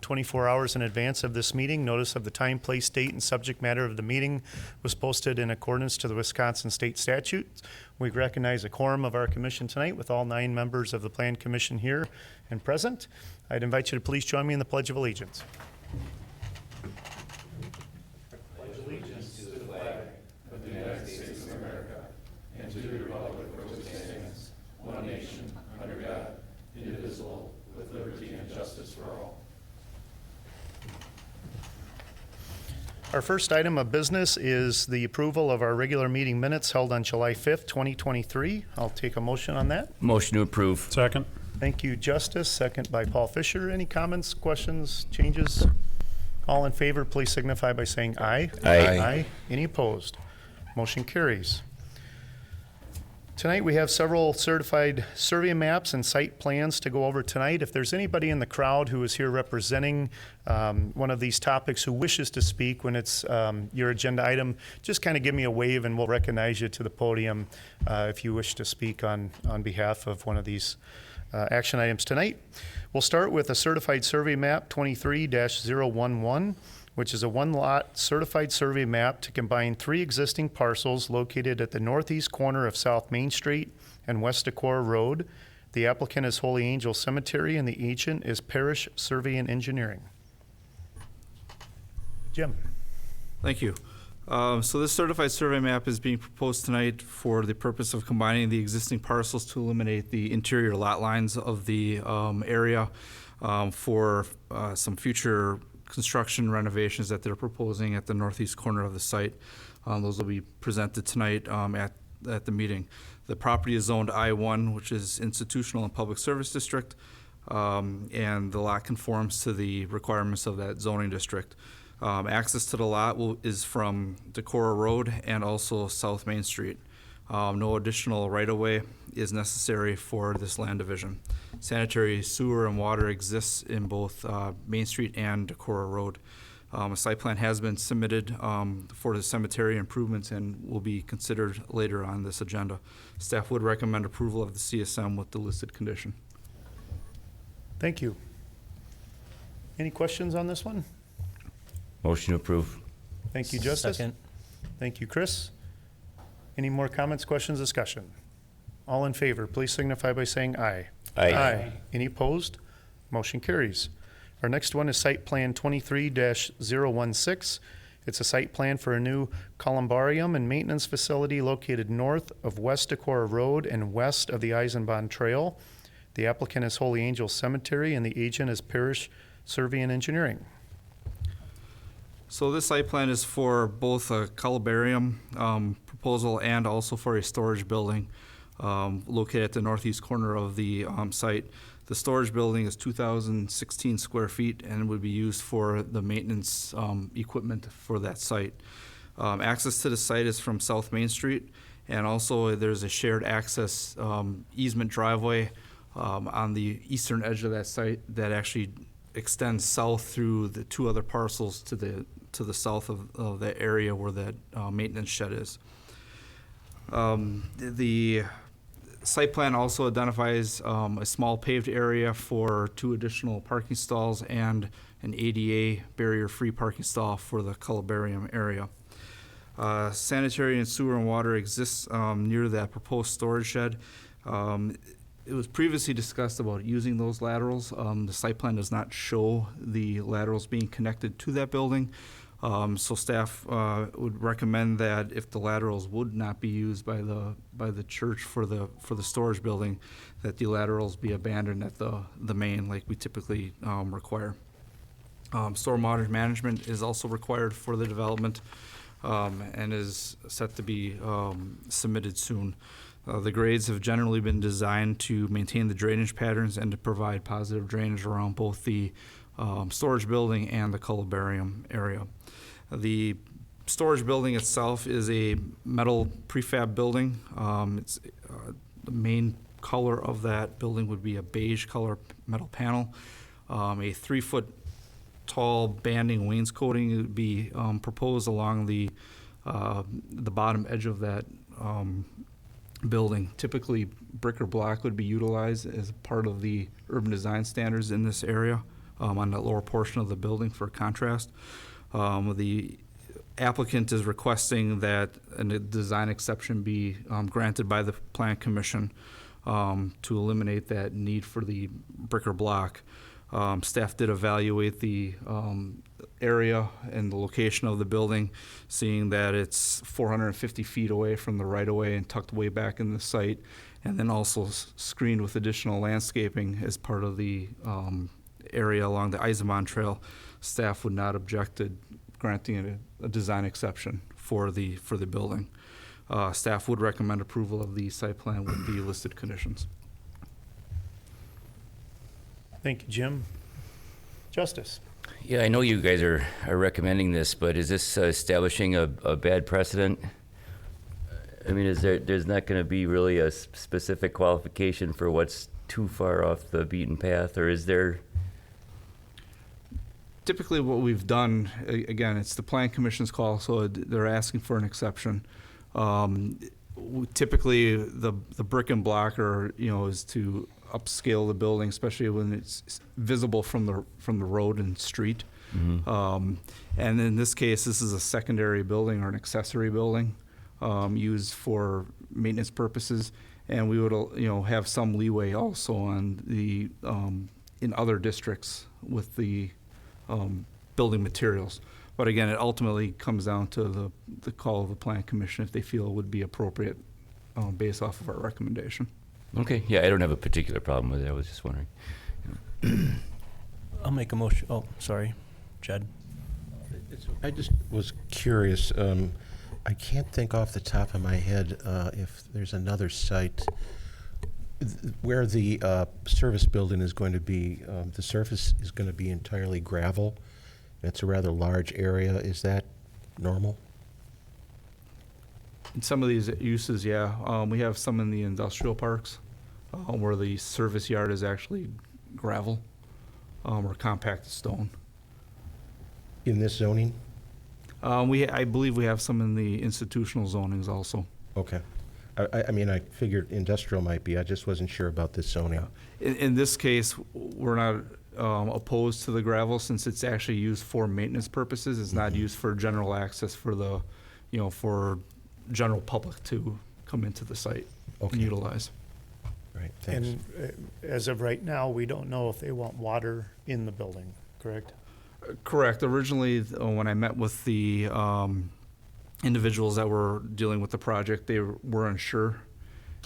24 hours in advance of this meeting. Notice of the time, place, date, and subject matter of the meeting was posted in accordance to the Wisconsin state statutes. We recognize a quorum of our commission tonight with all 9 members of the Plan Commission here and present. I'd invite you to please join me in the Pledge of Allegiance. Our first item of business is the approval of our regular meeting minutes held on July 5th, 2023. I'll take a motion on that. Motion to approve. Second. Thank you, Justice. Second by Paul Fisher. Any comments, questions, changes? All in favor, please signify by saying aye. Aye. Any opposed? Motion carries. Tonight we have several certified survey maps and site plans to go over tonight. If there's anybody in the crowd who is here representing one of these topics who wishes to speak when it's your agenda item, just kind of give me a wave and we'll recognize you to the podium if you wish to speak on behalf of one of these action items tonight. We'll start with a certified survey map 23-011. Which is a one-lot certified survey map to combine 3 existing parcels located at the northeast corner of South Main Street and West Decorah Road. The applicant is Holy Angel Cemetery and the agent is Parish Survey and Engineering. Jim. Thank you. So this certified survey map is being proposed tonight for the purpose of combining the existing parcels to eliminate the interior lot lines of the area for some future construction renovations that they're proposing at the northeast corner of the site. Those will be presented tonight at the meeting. The property is zoned I-1, which is Institutional and Public Service District, and the lot conforms to the requirements of that zoning district. Access to the lot is from Decorah Road and also South Main Street. No additional right-of-way is necessary for this land division. Sanitary sewer and water exists in both Main Street and Decorah Road. A site plan has been submitted for the cemetery improvements and will be considered later on this agenda. Staff would recommend approval of the CSM with the listed condition. Thank you. Any questions on this one? Motion to approve. Thank you, Justice. Second. Thank you, Chris. Any more comments, questions, discussion? All in favor, please signify by saying aye. Aye. Any opposed? Motion carries. Our next one is Site Plan 23-016. It's a site plan for a new columbarium and maintenance facility located north of West Decorah Road and west of the Eisenbahn Trail. The applicant is Holy Angel Cemetery and the agent is Parish Survey and Engineering. So this site plan is for both a columbarium proposal and also for a storage building located at the northeast corner of the site. The storage building is 2,016 square feet and would be used for the maintenance equipment for that site. Access to the site is from South Main Street, and also there's a shared access easement driveway on the eastern edge of that site that actually extends south through the 2 other parcels to the south of the area where that maintenance shed is. The site plan also identifies a small paved area for 2 additional parking stalls and an ADA barrier-free parking stall for the columbarium area. Sanitary and sewer and water exists near that proposed storage shed. It was previously discussed about using those laterals. The site plan does not show the laterals being connected to that building. So staff would recommend that if the laterals would not be used by the church for the storage building, that the laterals be abandoned at the main like we typically require. Stormwater management is also required for the development and is set to be submitted soon. The grades have generally been designed to maintain the drainage patterns and to provide positive drainage around both the storage building and the columbarium area. The storage building itself is a metal prefab building. The main color of that building would be a beige color metal panel. A 3-foot tall banding wainscoting would be proposed along the bottom edge of that building. Typically, brick or block would be utilized as part of the urban design standards in this area on the lower portion of the building for contrast. The applicant is requesting that a design exception be granted by the Plan Commission to eliminate that need for the brick or block. Staff did evaluate the area and the location of the building, seeing that it's 450 feet away from the right-of-way and tucked way back in the site, and then also screened with additional landscaping as part of the area along the Eisenbahn Trail. Staff would not object to granting a design exception for the building. Staff would recommend approval of the site plan with the listed conditions. Thank you, Jim. Justice? Yeah, I know you guys are recommending this, but is this establishing a bad precedent? I mean, there's not going to be really a specific qualification for what's too far off the beaten path, or is there? Typically what we've done, again, it's the Plan Commission's call, so they're asking for an exception. Typically, the brick and block is to upscale the building, especially when it's visible from the road and street. Mm-hmm. And in this case, this is a secondary building or an accessory building used for maintenance purposes, and we would have some leeway also on the in other districts with the building materials. But again, it ultimately comes down to the call of the Plan Commission if they feel it would be appropriate based off of our recommendation. Okay, yeah, I don't have a particular problem with it. I was just wondering. I'll make a motion. Oh, sorry, Jed. I just was curious. I can't think off the top of my head if there's another site where the service building is going to be, the surface is going to be entirely gravel. It's a rather large area. Is that normal? In some of these uses, yeah. We have some in the industrial parks where the service yard is actually gravel or compacted stone. In this zoning? I believe we have some in the institutional zonings also. Okay. I mean, I figured industrial might be. I just wasn't sure about this zoning. In this case, we're not opposed to the gravel since it's actually used for maintenance purposes. It's not used for general access for the, for general public to come into the site and utilize. Right, thanks. And as of right now, we don't know if they want water in the building, correct? Correct. Originally, when I met with the individuals that were dealing with the project, they were unsure.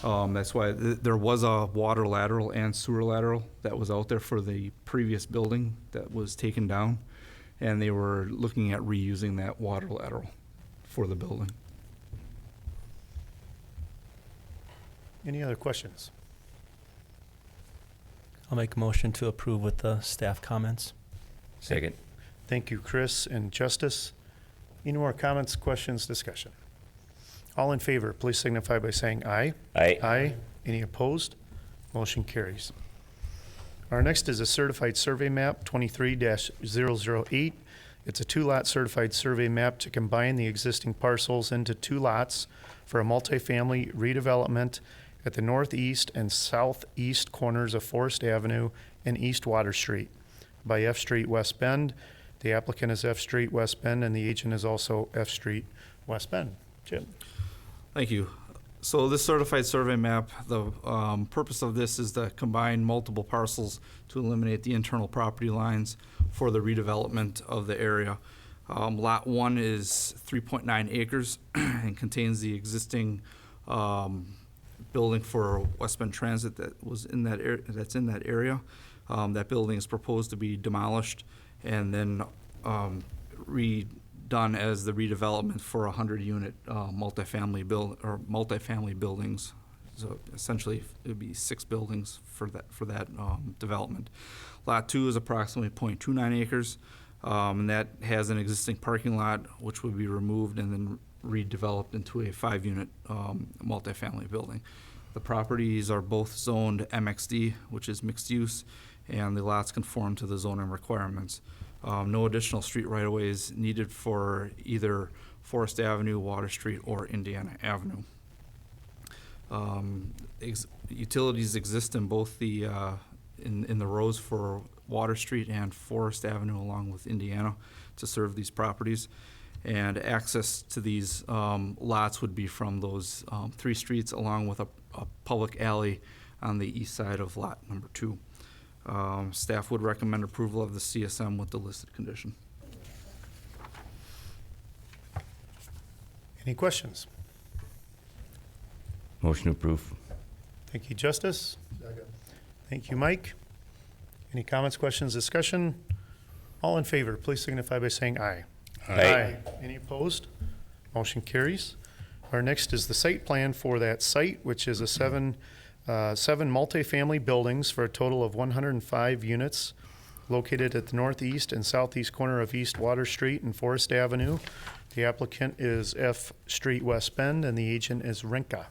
That's why there was a water lateral and sewer lateral that was out there for the previous building that was taken down, and they were looking at reusing that water lateral for the building. Any other questions? I'll make a motion to approve with the staff comments. Second. Thank you, Chris and Justice. Any more comments, questions, discussion? All in favor, please signify by saying aye. Aye. Aye. Any opposed? Motion carries. Our next is a certified survey map 23-008. It's a two-lot certified survey map to combine the existing parcels into two lots for a multifamily redevelopment at the northeast and southeast corners of Forest Avenue and East Water Street by F Street West Bend. The applicant is F Street West Bend, and the agent is also F Street West Bend. Jim. Thank you. So this certified survey map, the purpose of this is to combine multiple parcels to eliminate the internal property lines for the redevelopment of the area. Lot 1 is 3.9 acres and contains the existing building for West Bend Transit that was in that that's in that area. That building is proposed to be demolished and then redone as the redevelopment for 100-unit multifamily buildings. So essentially, it would be 6 buildings for that development. Lot 2 is approximately 0.29 acres, and that has an existing parking lot which would be removed and then redeveloped into a 5-unit multifamily building. The properties are both zoned MXD, which is mixed use, and the lots conform to the zoning requirements. No additional street right-of-ways needed for either Forest Avenue, Water Street, or Indiana Avenue. Utilities exist in both the in the rows for Water Street and Forest Avenue along with Indiana to serve these properties. And access to these lots would be from those 3 streets along with a public alley on the east side of lot number 2. Staff would recommend approval of the CSM with the listed condition. Any questions? Motion to approve. Thank you, Justice. Thank you, Mike. Any comments, questions, discussion? All in favor, please signify by saying aye. Aye. Any opposed? Motion carries. Our next is the site plan for that site, which is a seven multifamily buildings for a total of 105 units located at the northeast and southeast corner of East Water Street and Forest Avenue. The applicant is F Street West Bend, and the agent is Rinka.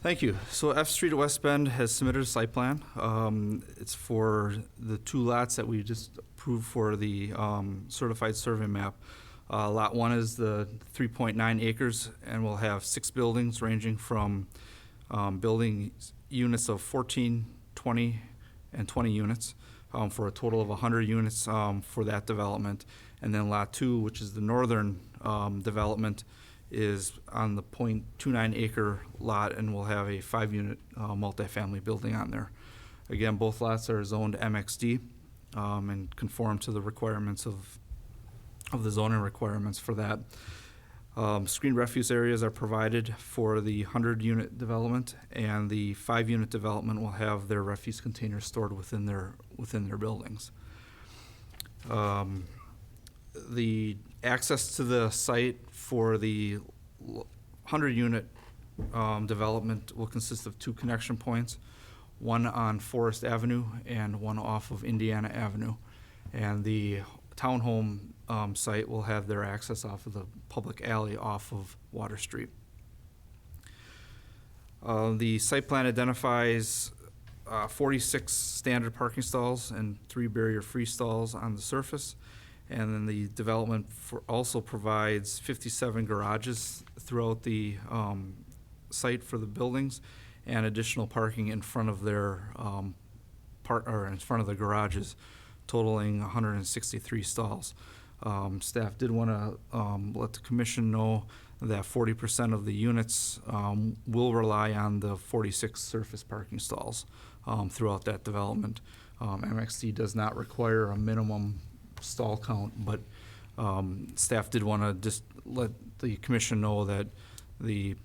Thank you. So F Street West Bend has submitted a site plan. It's for the 2 lots that we just approved for the certified survey map. Lot 1 is the 3.9 acres and will have 6 buildings ranging from building units of 14, 20, and 20 units for a total of 100 units for that development. And then Lot 2, which is the northern development, is on the 0.29 acre lot and will have a 5-unit multifamily building on there. Again, both lots are zoned MXD and conform to the requirements of the zoning requirements for that. Screened refuse areas are provided for the 100-unit development, and the 5-unit development will have their refuse containers stored within their buildings. The access to the site for the 100-unit development will consist of 2 connection points, one on Forest Avenue and one off of Indiana Avenue. And the townhome site will have their access off of the public alley off of Water Street. The site plan identifies 46 standard parking stalls and 3 barrier-free stalls on the surface. And then the development also provides 57 garages throughout the site for the buildings, and additional parking in front of their in front of the garages, totaling 163 stalls. Staff did want to let the commission know that 40% of the units will rely on the 46 surface parking stalls throughout that development. MXD does not require a minimum stall count, but staff did want to just let the commission know that the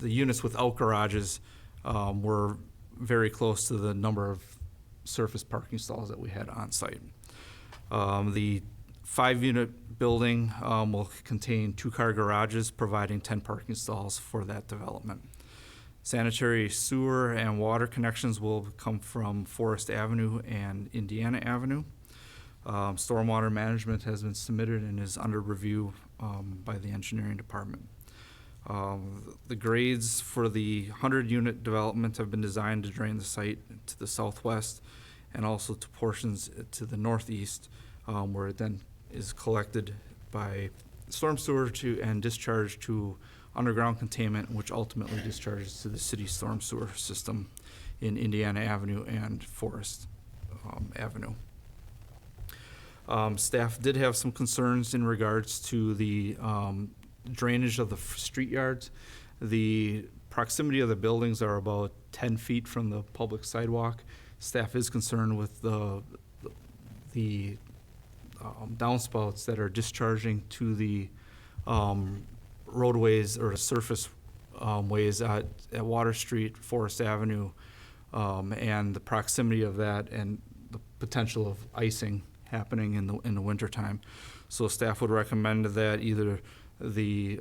units without garages were very close to the number of surface parking stalls that we had on site. The 5-unit building will contain 2-car garages, providing 10 parking stalls for that development. Sanitary sewer and water connections will come from Forest Avenue and Indiana Avenue. Stormwater management has been submitted and is under review by the engineering department. The grades for the 100-unit development have been designed to drain the site to the southwest and also to portions to the northeast, where it then is collected by storm sewer and discharged to underground containment, which ultimately discharges to the city storm sewer system in Indiana Avenue and Forest Avenue. Staff did have some concerns in regards to the drainage of the street yards. The proximity of the buildings are about 10 feet from the public sidewalk. Staff is concerned with the downspouts that are discharging to the roadways or surface ways at Water Street, Forest Avenue, and the proximity of that and the potential of icing happening in the wintertime. So staff would recommend that either the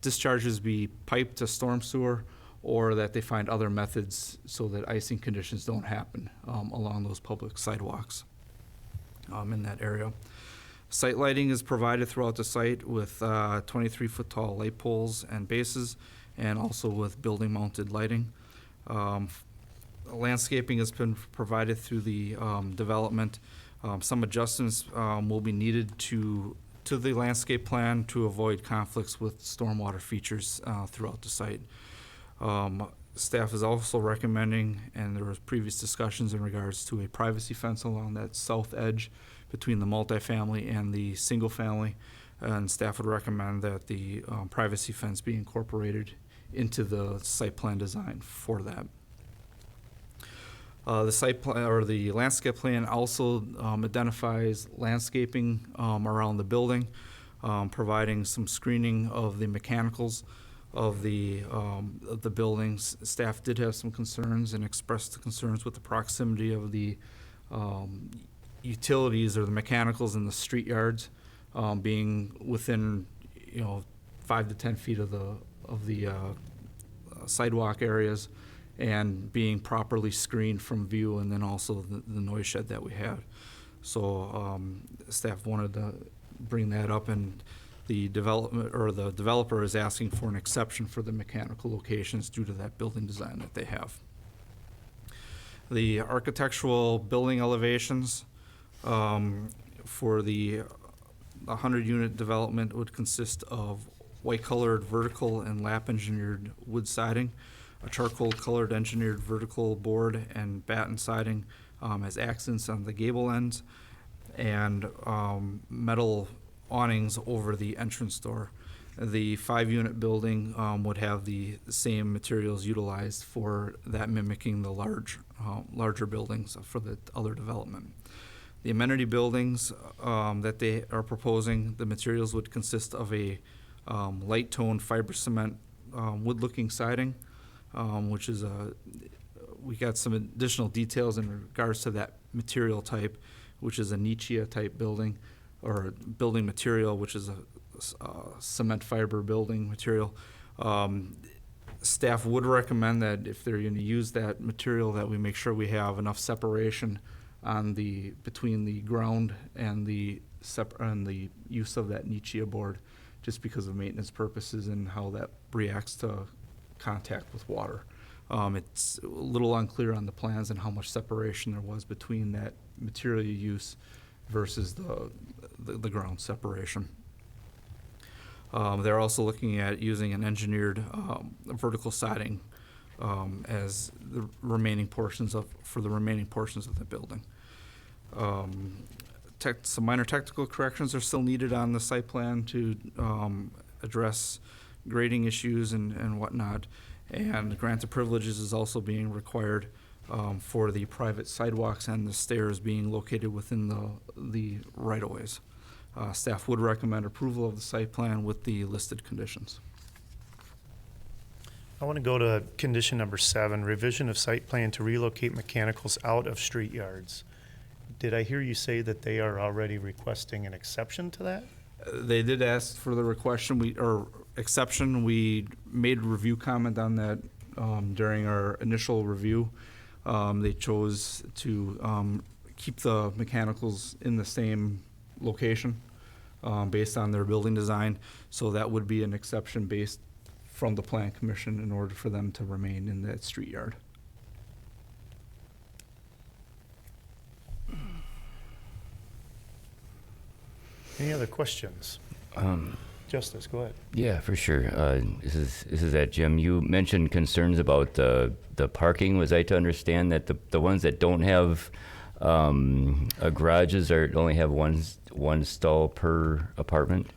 discharges be piped to storm sewer, or that they find other methods so that icing conditions don't happen along those public sidewalks in that area. Site lighting is provided throughout the site with 23-foot tall light poles and bases, and also with building mounted lighting. Landscaping has been provided through the development. Some adjustments will be needed to the landscape plan to avoid conflicts with stormwater features throughout the site. Staff is also recommending, and there was previous discussions in regards to a privacy fence along that south edge between the multifamily and the single family. And staff would recommend that the privacy fence be incorporated into the site plan design for that. The site plan or the landscape plan also identifies landscaping around the building, providing some screening of the mechanicals of the buildings. Staff did have some concerns and expressed the concerns with the proximity of the utilities or the mechanicals in the street yards being within 5 to 10 feet of the sidewalk areas, and being properly screened from view, and then also the noise shed that we have. So staff wanted to bring that up, and the developer is asking for an exception for the mechanical locations due to that building design that they have. The architectural building elevations for the 100-unit development would consist of white-colored vertical and lap engineered wood siding, a charcoal-colored engineered vertical board and batten siding as accents on the gable ends, and metal awnings over the entrance door. The 5-unit building would have the same materials utilized for that, mimicking the larger buildings for the other development. The amenity buildings that they are proposing, the materials would consist of a light tone fiber cement wood-looking siding, which is we got some additional details in regards to that material type, which is a Nietzsche type building, or building material, which is a cement fiber building material. Staff would recommend that if they're going to use that material, that we make sure we have enough separation on between the ground and the use of that Nietzsche board, just because of maintenance purposes and how that reacts to contact with water. It's a little unclear on the plans and how much separation there was between that material use versus the ground separation. They're also looking at using an engineered vertical siding as the remaining portions of the building. Some minor technical corrections are still needed on the site plan to address grading issues and whatnot. And grant of privileges is also being required for the private sidewalks and the stairs being located within the right-of-ways. Staff would recommend approval of the site plan with the listed conditions. I want to go to condition number 7, revision of site plan to relocate mechanicals out of street yards. Did I hear you say that they are already requesting an exception to that? They did ask for the exception. We made review comment on that during our initial review. They chose to keep the mechanicals in the same location based on their building design. So that would be an exception based from the Plan Commission in order for them to remain in that street yard. Any other questions? Justice, go ahead. Yeah, for sure. This is that, Jim. You mentioned concerns about the parking. Was I to understand that the ones that don't have garages only have one stall per apartment?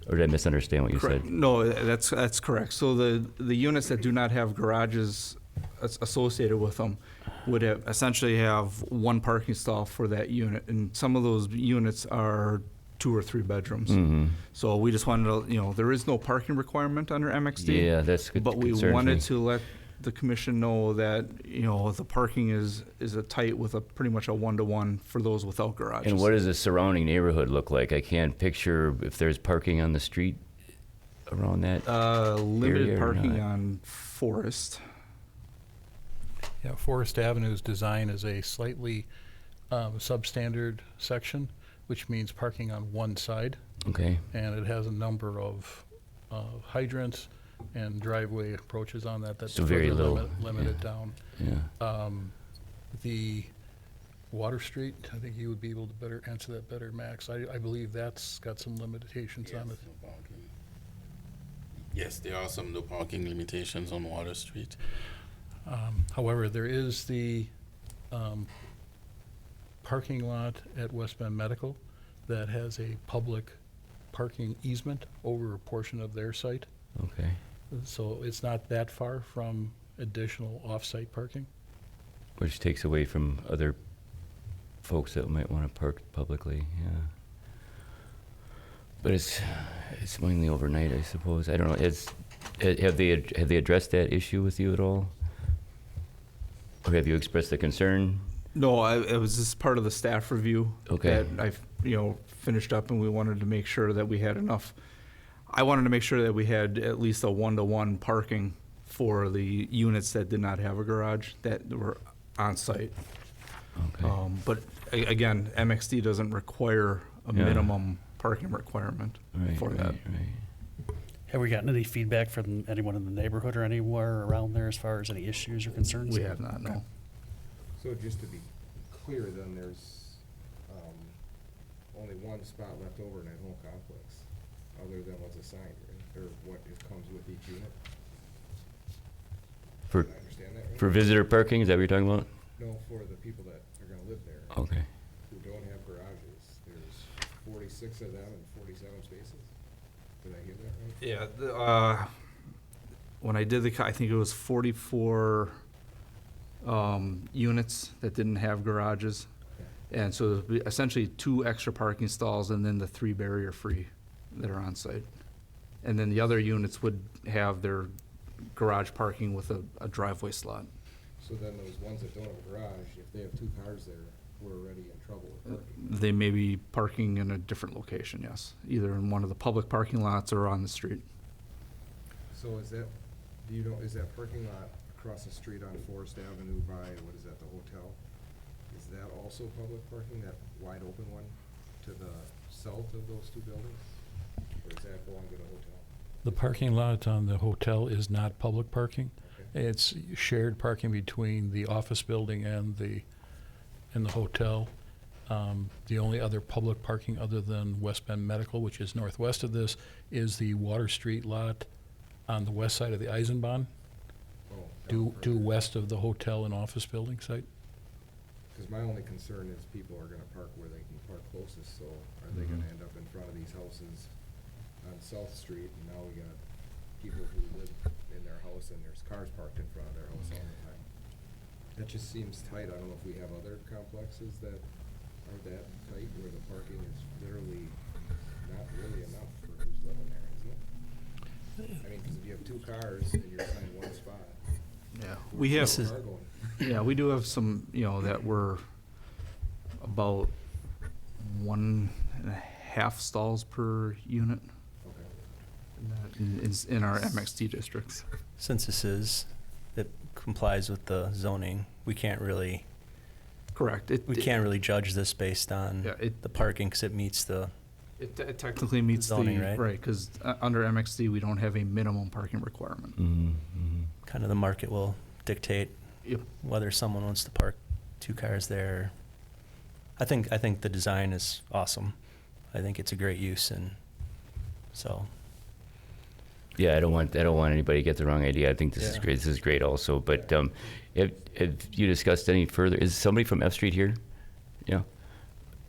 Or did I misunderstand what you Correct. said? No, that's correct. So the units that do not have garages associated with them would essentially have one parking stall for that unit, and some of those units are 2 or 3 bedrooms. Mm-hmm. So we just wanted to, there is no parking requirement under MXD. Yeah, that's good. But we concerns wanted me. to let the commission know that, the parking is a tight with a pretty much a 1-to-1 for those without garages. And what does the surrounding neighborhood look like? I can't picture if there's parking on the street around that. Limited area or parking not? on Forest. Yeah, Forest Avenue's design is a slightly substandard section, which means parking on one side, Okay. and it has a number of hydrants and driveway approaches on that. So very further little, limit yeah. it down. Yeah. The Water Street, I think you would be able to better answer that better, Max. I believe that's got some limitations on it. Yes, there are some no parking limitations on Water Street. However, there is the parking lot at West Bend Medical that has a public parking easement over a portion of their site. Okay. So it's not that far from additional off-site parking. Which takes away from other folks that might want to park publicly, yeah. But it's mainly overnight, I suppose. I don't know. Have they addressed that issue with you at all? Or have you expressed the concern? No, it was just part of the staff review. Okay. That I, finished up, and we wanted to make sure that we had enough. I wanted to make sure that we had at least a 1-to-1 parking for the units that did not have a garage that were on site. Okay. But again, MXD doesn't require a Yeah. minimum parking requirement for that. Right. Have we gotten any feedback from anyone in the neighborhood or anywhere around there as far as any issues or concerns? We have not, no. So just to be clear, then there's only one spot left over in that whole complex, other than what's assigned, right? Or what comes with each unit? For Did I understand that right? for visitor parking, is that what you're talking about? No, for the people that are gonna live there, Okay. who don't have garages. There's 46 of them and 47 spaces. Did I hear that right? Yeah, when I did I think it was 44 units that didn't have garages. And so it'd be essentially 2 extra parking stalls and then the 3 barrier-free that are on site. And then the other units would have their garage parking with a driveway slot. So then those ones that don't have a garage, if they have 2 cars there, we're already in trouble with parking. They may be parking in a different location, yes, either in one of the public parking lots or on the street. So is that, is that parking lot across the street on Forest Avenue by, what is that, the hotel? Is that also public parking, that wide open one to the south of those 2 buildings? Or does that belong to the hotel? The parking lot on the hotel is not public parking. Okay. It's shared parking between the office building and the hotel. The only other public parking other than West Bend Medical, which is northwest of this, is the Water Street lot on the west side of the Eisenbahn, Oh, due west of the hotel and office building site. Because my only concern is people are gonna park where they can park closest, so are they gonna end up in front of these houses on South Street, and now we got people who live in their house and there's cars parked in front of their house all the time? That just seems tight. I don't know if we have other complexes that are that tight where the parking is literally not really enough for who's living there, isn't it? I mean, because if you have 2 cars and you're assigned 1 spot, Yeah, we have, This is- car going. yeah, we do have some, that were about 1.5 stalls per unit Okay. in our MXD districts. Since it complies with the zoning, we can't really Correct. judge this based on Yeah, it- the parking because it meets the, It technically meets Zoning, right? right, because under MXD, we don't have a minimum parking requirement. Mm-hmm. kind of the market will dictate Yep. whether someone wants to park 2 cars there. I think the design is awesome. I think it's a great use, and so Yeah, I don't want anybody to get the wrong idea. I think this is Yeah. great. This is great also. But have you discussed any further? Is somebody from F Street here? Yeah.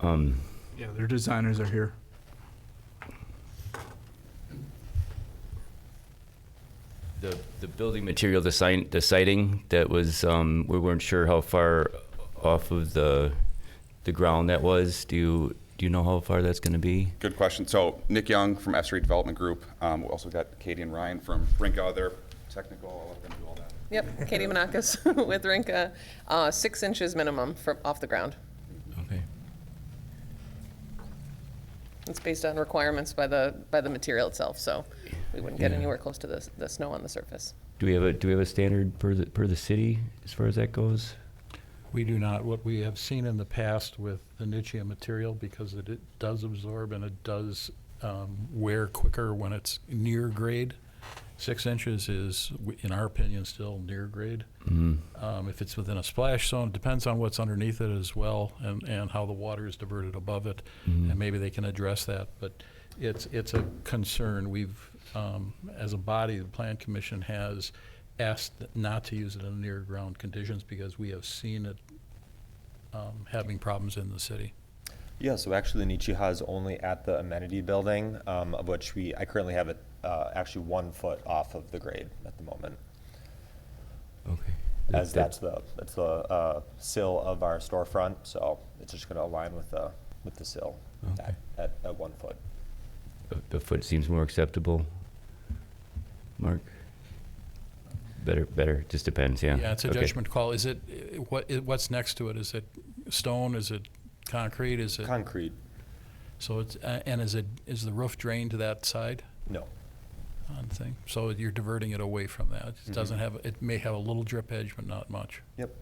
Yeah, their designers are here. The building material, the siding that was, we weren't sure how far off of the ground that was. Do you know how far that's going to be? Good question. So Nick Young from F Street Development Group. We also got Katie and Ryan from Rinka. They're technical. I'll let them do all that. Yep, Katie Manakis with Rinka, 6 inches minimum from off the ground. Okay. It's based on requirements by the material itself, so we wouldn't get Yeah. anywhere close to the snow on the surface. Do we have a standard per the city as far as that goes? We do not. What we have seen in the past with the nichia material, because it does absorb and it does wear quicker when it's near grade. 6 inches is, in our opinion, still near grade. Mm-hmm. If it's within a splash zone, it depends on what's underneath it as well, and how the water is diverted above it, Mhm. and maybe they can address that. But it's a concern. We've as a body, the Plan Commission has asked not to use it in near ground conditions because we have seen it having problems in the city. Yeah, so actually Nichiha is only at the amenity building, of which I currently have it actually 1 foot off of the grade at the moment. Okay. As that's the sill of our storefront, so it's just gonna align with the sill Okay. at 1 foot. A foot seems more acceptable. Mark? Better, just depends, yeah. Yeah, it's a Okay. judgment call. Is it, what's next to it? Is it stone? Is it concrete? Is it? Concrete, So it's, and is the roof drained to that side no. on the thing? So you're diverting it away from that. It doesn't Mhm. have, it may have a little drip edge, but not much. Yep.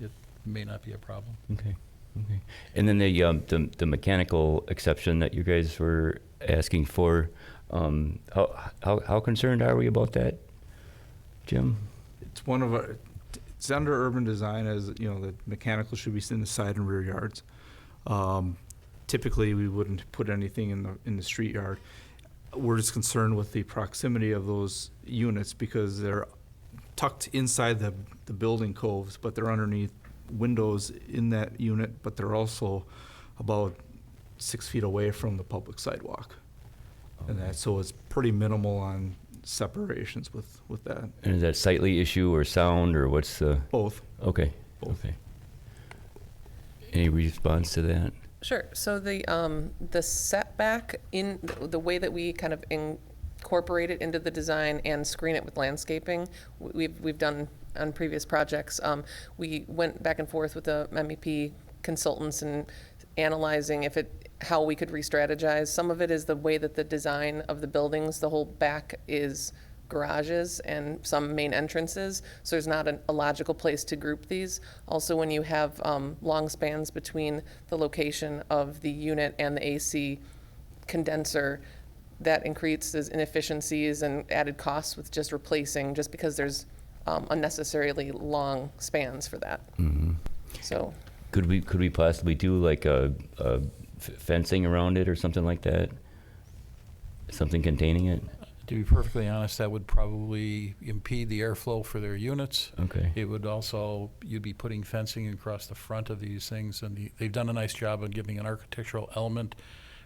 It may not be a problem. Okay, okay. And then the mechanical exception that you guys were asking for, how concerned are we about that, Jim? It's one of our, it's under urban design as, the mechanical should be in the side and rear yards. Typically, we wouldn't put anything in the street yard. We're just concerned with the proximity of those units because they're tucked inside the building coves, but they're underneath windows in that unit, but they're also about 6 feet away from the public sidewalk. And that, so it's pretty minimal on separations with that. And is that sightly issue or sound or what's the? Both. Okay, Both. okay. Any response to that? Sure. So the setback in the way that we kind of incorporate it into the design and screen it with landscaping, we've done on previous projects. We went back and forth with the MEP consultants and analyzing how we could re-strategize. Some of it is the way that the design of the buildings, the whole back is garages and some main entrances, so there's not a logical place to group these. Also, when you have long spans between the location of the unit and the AC condenser, that increases inefficiencies and added costs with just replacing, just because there's unnecessarily long spans for that. Mm-hmm. So Could we possibly do like a fencing around it or something like that? Something containing it? To be perfectly honest, that would probably impede the airflow for their units. Okay. It would also, you'd be putting fencing across the front of these things, and they've done a nice job of giving an architectural element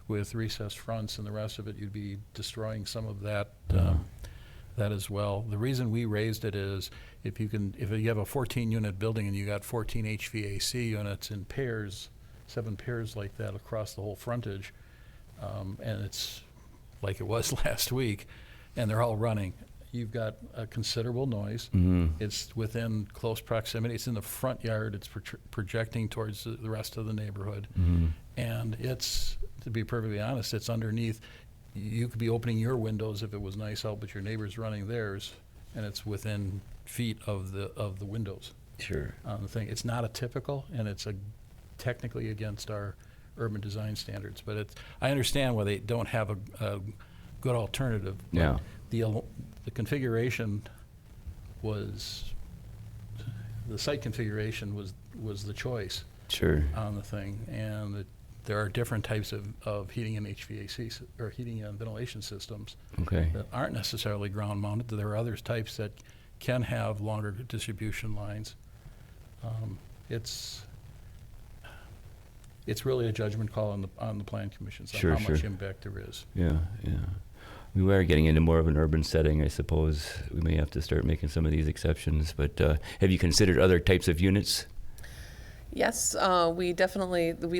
with recessed fronts, and the rest of it, you'd be destroying some of that, that as well. The reason we raised it is if you have a 14-unit building and you got 14 HVAC units in pairs, 7 pairs like that across the whole frontage, and it's like it was last week, and they're all running. You've got a considerable noise. Mm-hmm. It's within close proximity. It's in the front yard. It's projecting towards the rest of the neighborhood. Mm-hmm. And it's, to be perfectly honest, it's underneath. You could be opening your windows if it was nice out, but your neighbor's running theirs, and it's within feet of the windows. Sure. On the thing. It's not a typical, and it's technically against our urban design standards. But I understand why they don't have a good alternative. But Yeah. The configuration was, the site configuration was the choice Sure. on the thing, and there are different types of heating and HVAC or heating and ventilation systems Okay. that aren't necessarily ground mounted. There are other types that can have longer distribution lines. It's really a judgment call on the Plan Commission, so Sure, how much sure. impact there is. Yeah, yeah. We are getting into more of an urban setting, I suppose. We may have to start making some of these exceptions, but have you considered other types of units? yes, we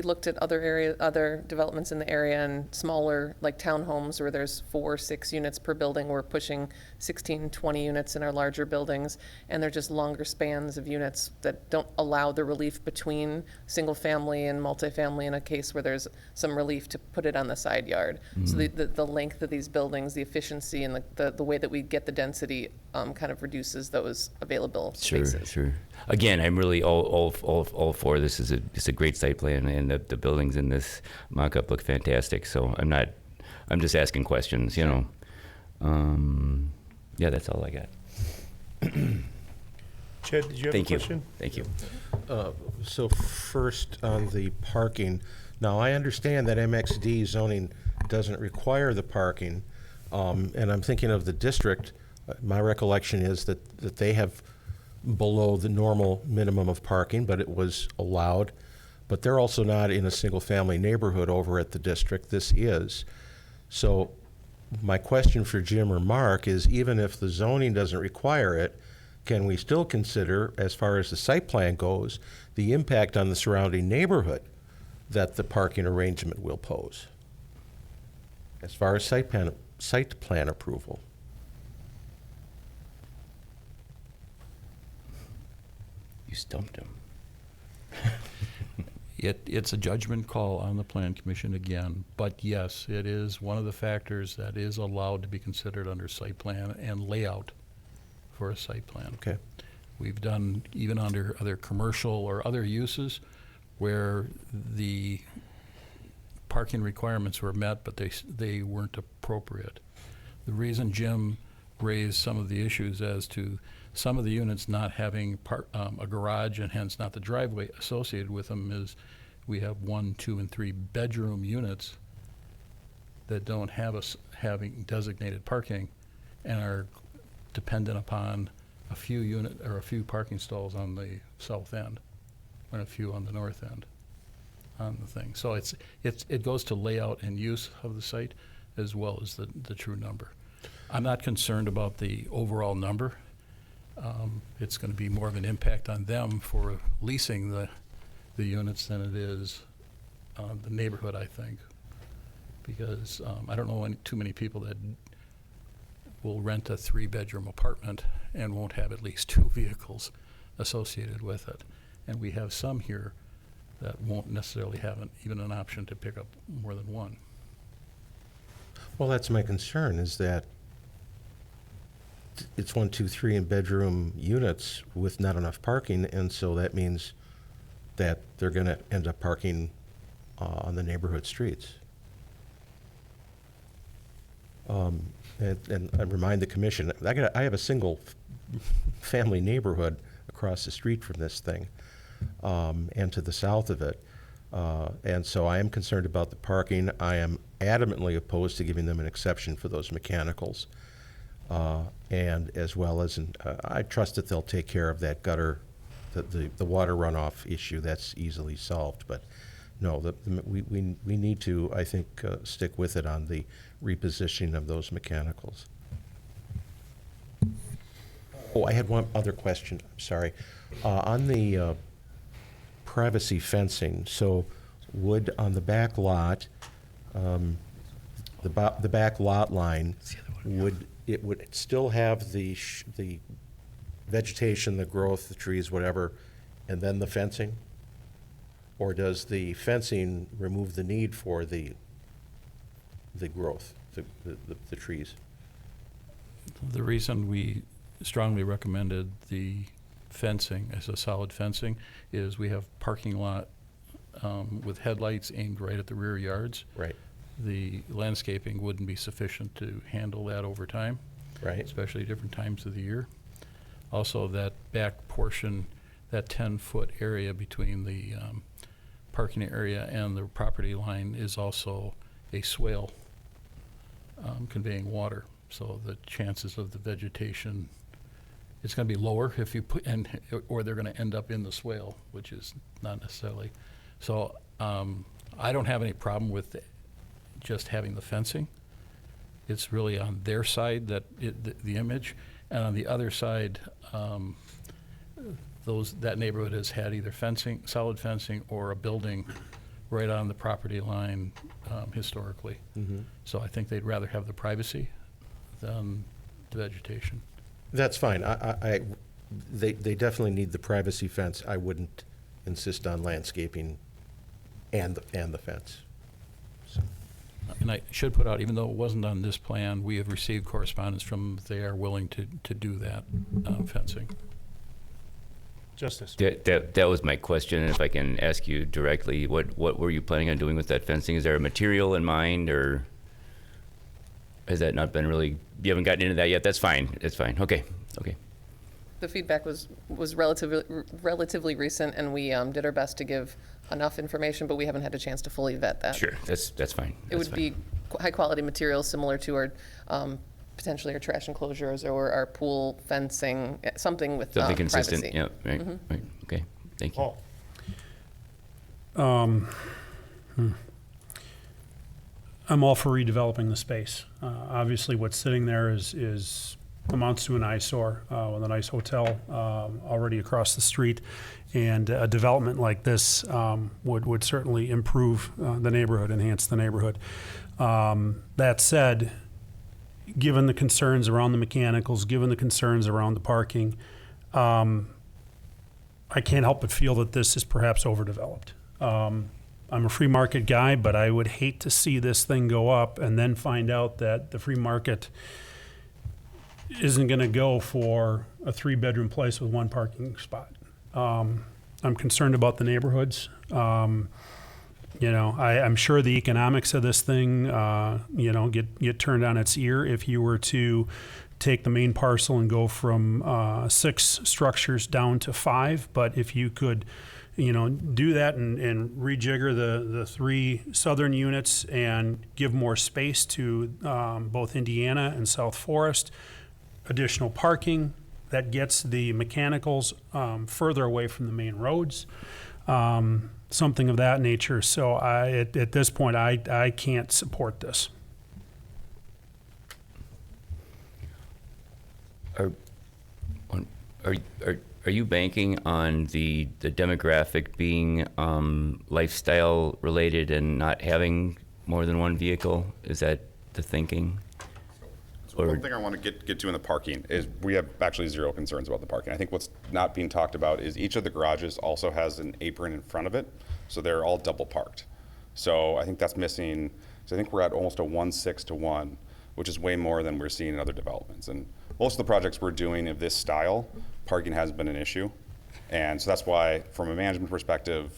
looked at other developments in the area, and smaller, like townhomes where there's 4 or 6 units per building. We're pushing 16, 20 units in our larger buildings, and they're just longer spans of units that don't allow the relief between single family and multifamily in a case where there's some relief to put it on the side yard. So the length of these buildings, the efficiency, and the way that we get the density kind of reduces those available spaces. Sure. Again, I'm really all for this. It's a great site plan, and the buildings in this mock-up look fantastic. So I'm just asking questions, you know. Yeah, that's all I got. Chad, did you have a question? Thank you. So first on the parking, now I understand that MXD zoning doesn't require the parking, And I'm thinking of the district. My recollection is that they have below the normal minimum of parking, but it was allowed. But they're also not in a single-family neighborhood over at the district. This is. So my question for Jim or Mark is, even if the zoning doesn't require it, can we still consider, as far as the site plan goes, the impact on the surrounding neighborhood that the parking arrangement will pose, as far as site plan approval? You stumped him. It's a judgment call on the Plan Commission again, but yes, it is one of the factors that is allowed to be considered under site plan and layout for a site plan. Okay. We've done even under other commercial or other uses where the parking requirements were met, but they weren't appropriate. The reason Jim raised some of the issues as to some of the units not having a garage and hence not the driveway associated with them is we have 1, 2, and 3 bedroom units that don't have having designated parking and are dependent upon a few parking stalls on the south end and a few on the north end on the thing. So it goes to layout and use of the site as well as the true number. I'm not concerned about the overall number. It's going to be more of an impact on them for leasing the units than it is the neighborhood, I think, because I don't know too many people that will rent a 3-bedroom apartment and won't have at least 2 vehicles associated with it. And we have some here that won't necessarily have even an option to pick up more than one. Well, that's my concern, is that it's 1, 2, 3 in bedroom units with not enough parking, and so that means that they're going to end up parking on the neighborhood streets. And I remind the commission, I have a single family neighborhood across the street from this thing, and to the south of it. And so I am concerned about the parking. I am adamantly opposed to giving them an exception for those mechanicals. And as well as, I trust that they'll take care of that gutter, the water runoff issue. That's easily solved. But no, we need to, I think, stick with it on the repositioning of those mechanicals. Oh, I had one other question. I'm sorry. On the privacy fencing, so would on the back lot, the back lot line, would it still have the vegetation, the growth, the trees, whatever, and then the fencing? Or does the fencing remove the need for the growth, the trees? The reason we strongly recommended the fencing as a solid fencing is we have parking lot with headlights aimed right at the rear yards. Right. The landscaping wouldn't be sufficient to handle that over time. Right. Especially different times of the year. Also, that back portion, that 10-foot area between the parking area and the property line is also a swale conveying water. So the chances of the vegetation, it's going to be lower if you put, or they're going to end up in the swale, which is not necessarily. So I don't have any problem with just having the fencing. It's really on their side that the image, and on the other side, that neighborhood has had either fencing, solid fencing, or a building right on the property line historically. Mm-hmm. So I think they'd rather have the privacy than the vegetation. That's fine. They definitely need the privacy fence. I wouldn't insist on landscaping and the fence. So. And I should put out, even though it wasn't on this plan, we have received correspondence from they are willing to do that fencing. Justice. That was my question, and if I can ask you directly, what were you planning on doing with that fencing? Is there a material in mind, or has that not been really, you haven't gotten into that yet? That's fine, it's fine, okay. The feedback was relatively recent, and we did our best to give enough information, but we haven't had a chance to fully vet that. Sure, that's fine. It would be high-quality materials similar to our, potentially our trash enclosures or our pool fencing, something with Something consistent, privacy. yep, right, right, okay, thank you. Paul? I'm all for redeveloping the space. Obviously, what's sitting there is amounts to an eyesore with a nice hotel already across the street, and a development like this would certainly improve the neighborhood, enhance the neighborhood. That said, given the concerns around the mechanicals, given the concerns around the parking, I can't help but feel that this is perhaps overdeveloped. I'm a free market guy, but I would hate to see this thing go up and then find out that the free market isn't going to go for a 3-bedroom place with 1 parking spot. I'm concerned about the neighborhoods. I'm sure the economics of this thing, get turned on its ear if you were to take the main parcel and go from 6 structures down to 5. But if you could, do that and rejigger the 3 southern units and give more space to both Indiana and South Forest, additional parking, that gets the mechanicals further away from the main roads, something of that nature. So at this point, I can't support this. Are you banking on the demographic being lifestyle related and not having more than 1 vehicle? Is that the thinking? So one thing I want to get to in the parking is we have actually 0 concerns about the parking. I think what's not being talked about is each of the garages also has an apron in front of it, so they're all double parked. So I think that's missing. So I think we're at almost a 1:6 to 1, which is way more than we're seeing in other developments. And most of the projects we're doing of this style, parking has been an issue. And so that's why, from a management perspective,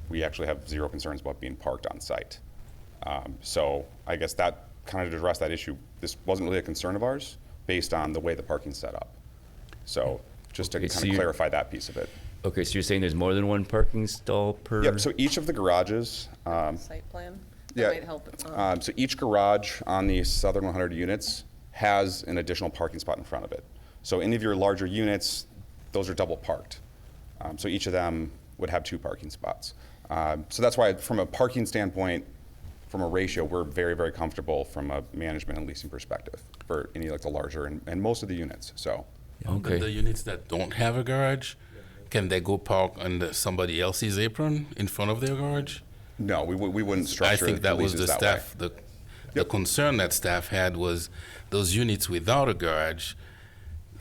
we actually have 0 concerns about being parked on site. So I guess that kind of addressed that issue. This wasn't really a concern of ours based on the way the parking's set up. So just to kind of clarify that piece of it. Okay, so you're saying there's more than 1 parking stall per? Yep, so each of the garages. Site plan? That might help. So each garage on the southern 100 units has an additional parking spot in front of it. So any of your larger units, those are double parked. So each of them would have 2 parking spots. So that's why, from a parking standpoint, from a ratio, we're very, very comfortable from a management and leasing perspective for any like the larger and most of the units. So, okay. The units that don't have a garage, can they go park on somebody else's apron in front of their garage? No, we wouldn't structure. I think that was leases the that staff. way. The concern that staff had was those units without a garage.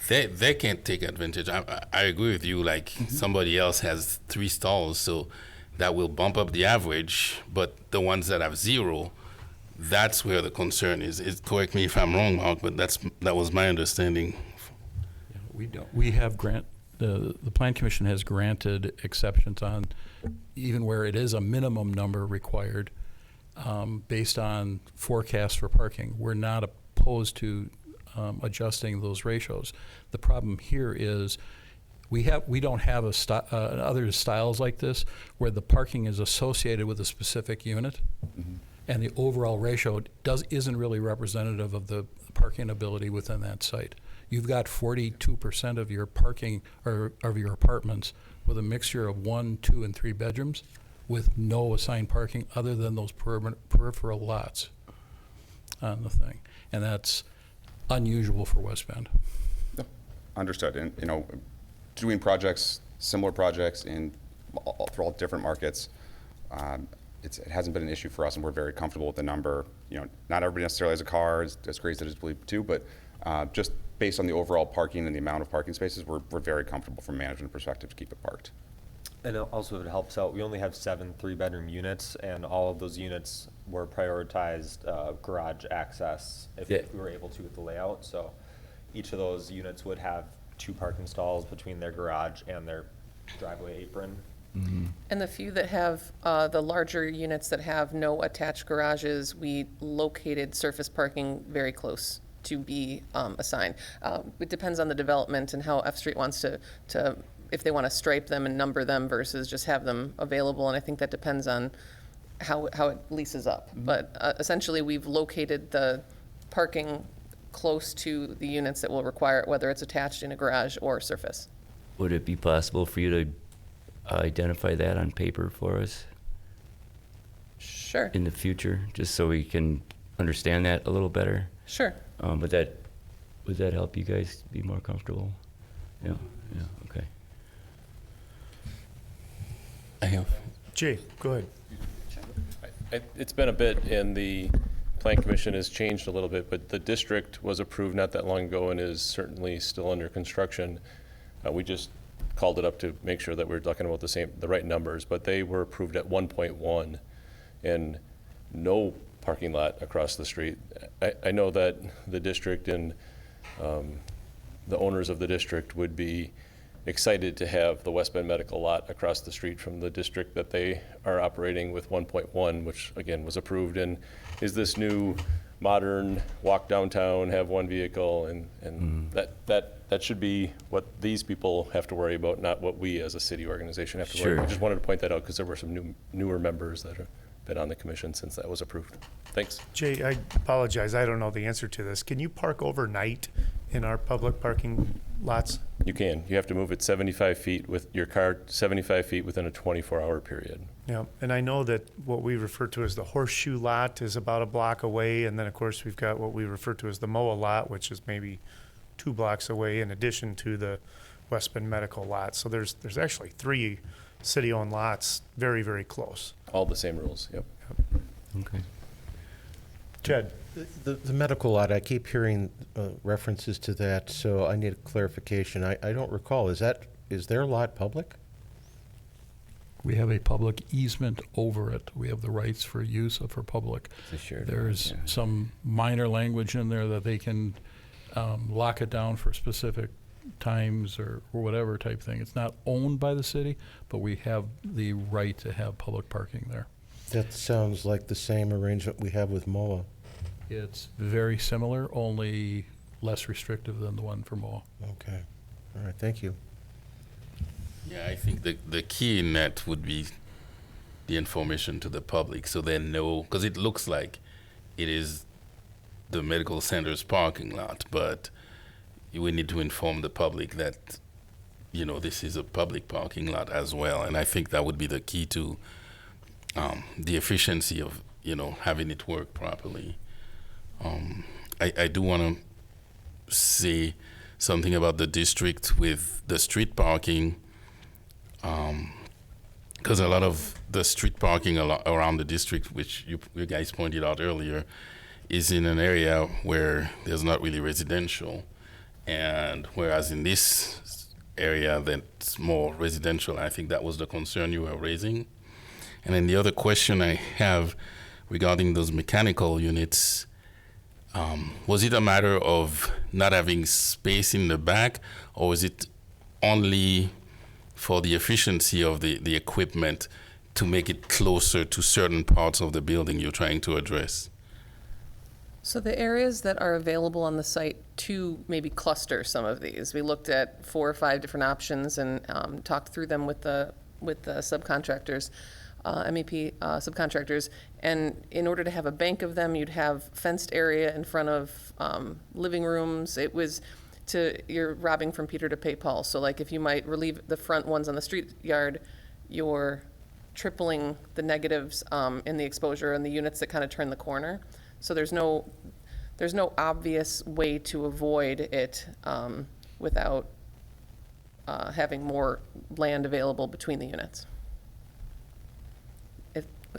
They can't take advantage. I agree with you. Like somebody else has 3 stalls, so that will bump up the average. But the ones that have 0, that's where the concern is. Correct me if I'm wrong, Mark, but that was my understanding. Yeah, we don't. We have the Plan Commission has granted exceptions on even where it is a minimum number required based on forecasts for parking. We're not opposed to adjusting those ratios. The problem here is we don't have other styles like this where the parking is associated with a specific unit, and the overall ratio isn't really representative of the parking ability within that site. You've got 42% of your parking or of your apartments with a mixture of 1, 2, and 3 bedrooms with no assigned parking other than those peripheral lots on the thing, and that's unusual for West Bend. Yep. Understood. And doing similar projects for all different markets, it hasn't been an issue for us, and we're very comfortable with the number. Not everybody necessarily has a car, as great as it is believed too, but just based on the overall parking and the amount of parking spaces, we're very comfortable from a management perspective to keep it parked. And also, it helps out, we only have 7 3-bedroom units, and all of those units were prioritized garage access if we were able to with the layout. So each of those units would have 2 parking stalls between their garage and their driveway apron. Mm-hmm. And the few that have, the larger units that have no attached garages, we located surface parking very close to be assigned. It depends on the development and how F Street wants to if they want to stripe them and number them versus just have them available. And I think that depends on how it leases up. But essentially, we've located the parking close to the units that will require it, whether it's attached in a garage or surface. Would it be possible for you to identify that on paper for us Sure, in the future, just so we can understand that a little better? sure. Would that help you guys be more comfortable? Yeah, okay. I have. Jay, go ahead. It's been a bit, and the Plan Commission has changed a little bit, but the district was approved not that long ago and is certainly still under construction. We just called it up to make sure that we're talking about the right numbers, but they were approved at 1.1 and no parking lot across the street. I know that the district and the owners of the district would be excited to have the West Bend Medical lot across the street from the district that they are operating with 1.1, which again was approved, and is this new modern walk downtown, have one vehicle, and that should be what these people have to worry about, not what we as a city organization have to worry about. I just wanted to point that out because there were some newer members that have been on the commission since that was approved. Thanks. Jay, I apologize, I don't know the answer to this. Can you park overnight in our public parking lots? You can. You have to move it 75 feet with your car, 75 feet within a 24-hour period. Yeah, and I know that what we refer to as the horseshoe lot is about a block away, and then of course we've got what we refer to as the MOA lot, which is maybe 2 blocks away in addition to the West Bend Medical lot. So there's actually 3 city-owned lots very, very close. All the same rules, yep. Okay. Jed? The medical lot, I keep hearing references to that, so I need clarification. I don't recall, is their lot public? We have a public easement over it. We have the rights for use for public. It's a shared lot, There's yeah. some minor language in there that they can lock it down for specific times or whatever type thing. It's not owned by the city, but we have the right to have public parking there. That sounds like the same arrangement we have with MOA. It's very similar, only less restrictive than the one for MOA. Okay. All right, thank you. Yeah, I think the key in that would be the information to the public so they know, because it looks like it is the medical center's parking lot, but we need to inform the public that, this is a public parking lot as well. And I think that would be the key to the efficiency of, having it work properly. I do want to say something about the district with the street parking, because a lot of the street parking around the district, which you guys pointed out earlier, is in an area where there's not really residential, and whereas in this area that's more residential, I think that was the concern you were raising. And then the other question I have regarding those mechanical units, was it a matter of not having space in the back, or was it only for the efficiency of the equipment to make it closer to certain parts of the building you're trying to address? So the areas that are available on the site to maybe cluster some of these, we looked at 4 or 5 different options and talked through them with the subcontractors, MEP subcontractors. And in order to have a bank of them, you'd have fenced area in front of living rooms. It was you're robbing from Peter to pay Paul. So like if you might relieve the front ones on the street yard, you're tripling the negatives in the exposure and the units that kind of turn the corner. So there's no obvious way to avoid it without having more land available between the units.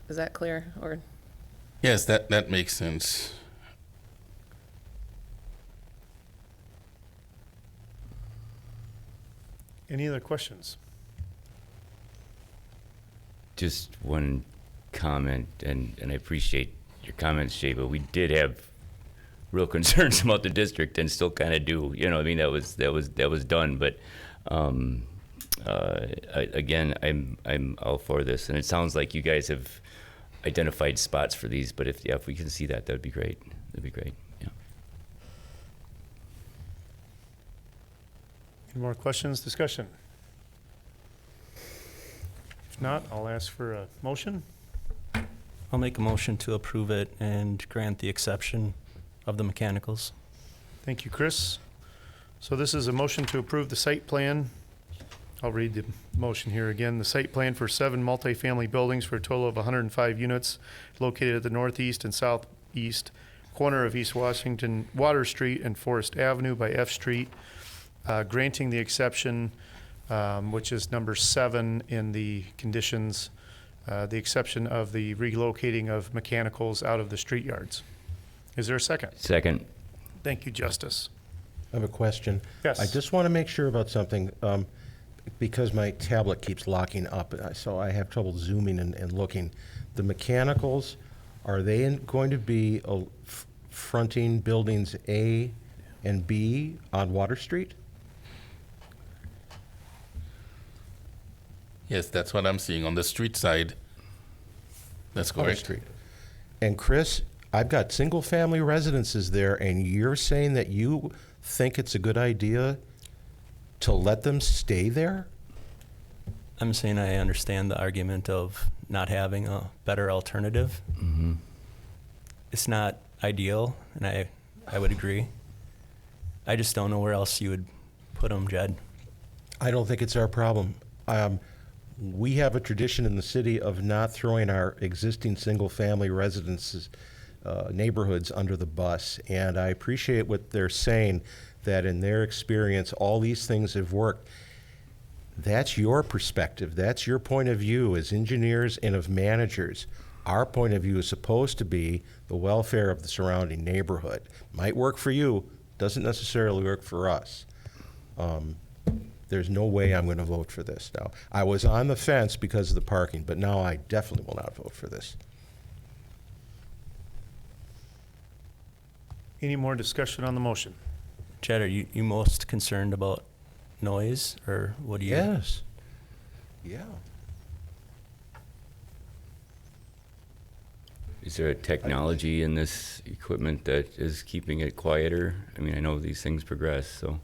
Is that clear? Or Yes, that makes sense. Any other questions? Just one comment, and I appreciate your comments, Jay, but we did have real concerns about the district and still kind of do. That was done, but again, I'm all for this, and it sounds like you guys have identified spots for these. But if we can see that would be great. That'd be great. Yeah. Any more questions, discussion? If not, I'll ask for a motion. I'll make a motion to approve it and grant the exception of the mechanicals. Thank you, Chris. So this is a motion to approve the site plan. I'll read the motion here again. The site plan for 7 multifamily buildings for a total of 105 units located at the northeast and southeast corner of East Washington, Water Street and Forest Avenue by F Street, granting the exception, which is number 7 in the conditions, the exception of the relocating of mechanicals out of the street yards. Is there a second? Second. Thank you, Justice. I have a question. Yes. I just want to make sure about something, because my tablet keeps locking up, so I have trouble zooming and looking. The mechanicals, are they going to be fronting buildings A and B on Water Street? Yes, that's what I'm seeing on the street side. That's Water correct. Street. And Chris, I've got single-family residences there, and you're saying that you think it's a good idea to let them stay there? I'm saying I understand the argument of not having a better alternative. Mm-hmm. It's not ideal, and I would agree. I just don't know where else you would put them, Jed. I don't think it's our problem. We have a tradition in the city of not throwing our existing single-family residences, neighborhoods under the bus. And I appreciate what they're saying, that in their experience, all these things have worked. That's your perspective. That's your point of view as engineers and of managers. Our point of view is supposed to be the welfare of the surrounding neighborhood. Might work for you, doesn't necessarily work for us. There's no way I'm going to vote for this now. I was on the fence because of the parking, but now I definitely will not vote for this. Any more discussion on the motion? Jed, are you most concerned about noise, or what do you? Yes. Yeah. Is there a technology in this equipment that is keeping it quieter? I mean, I know these things progress, so.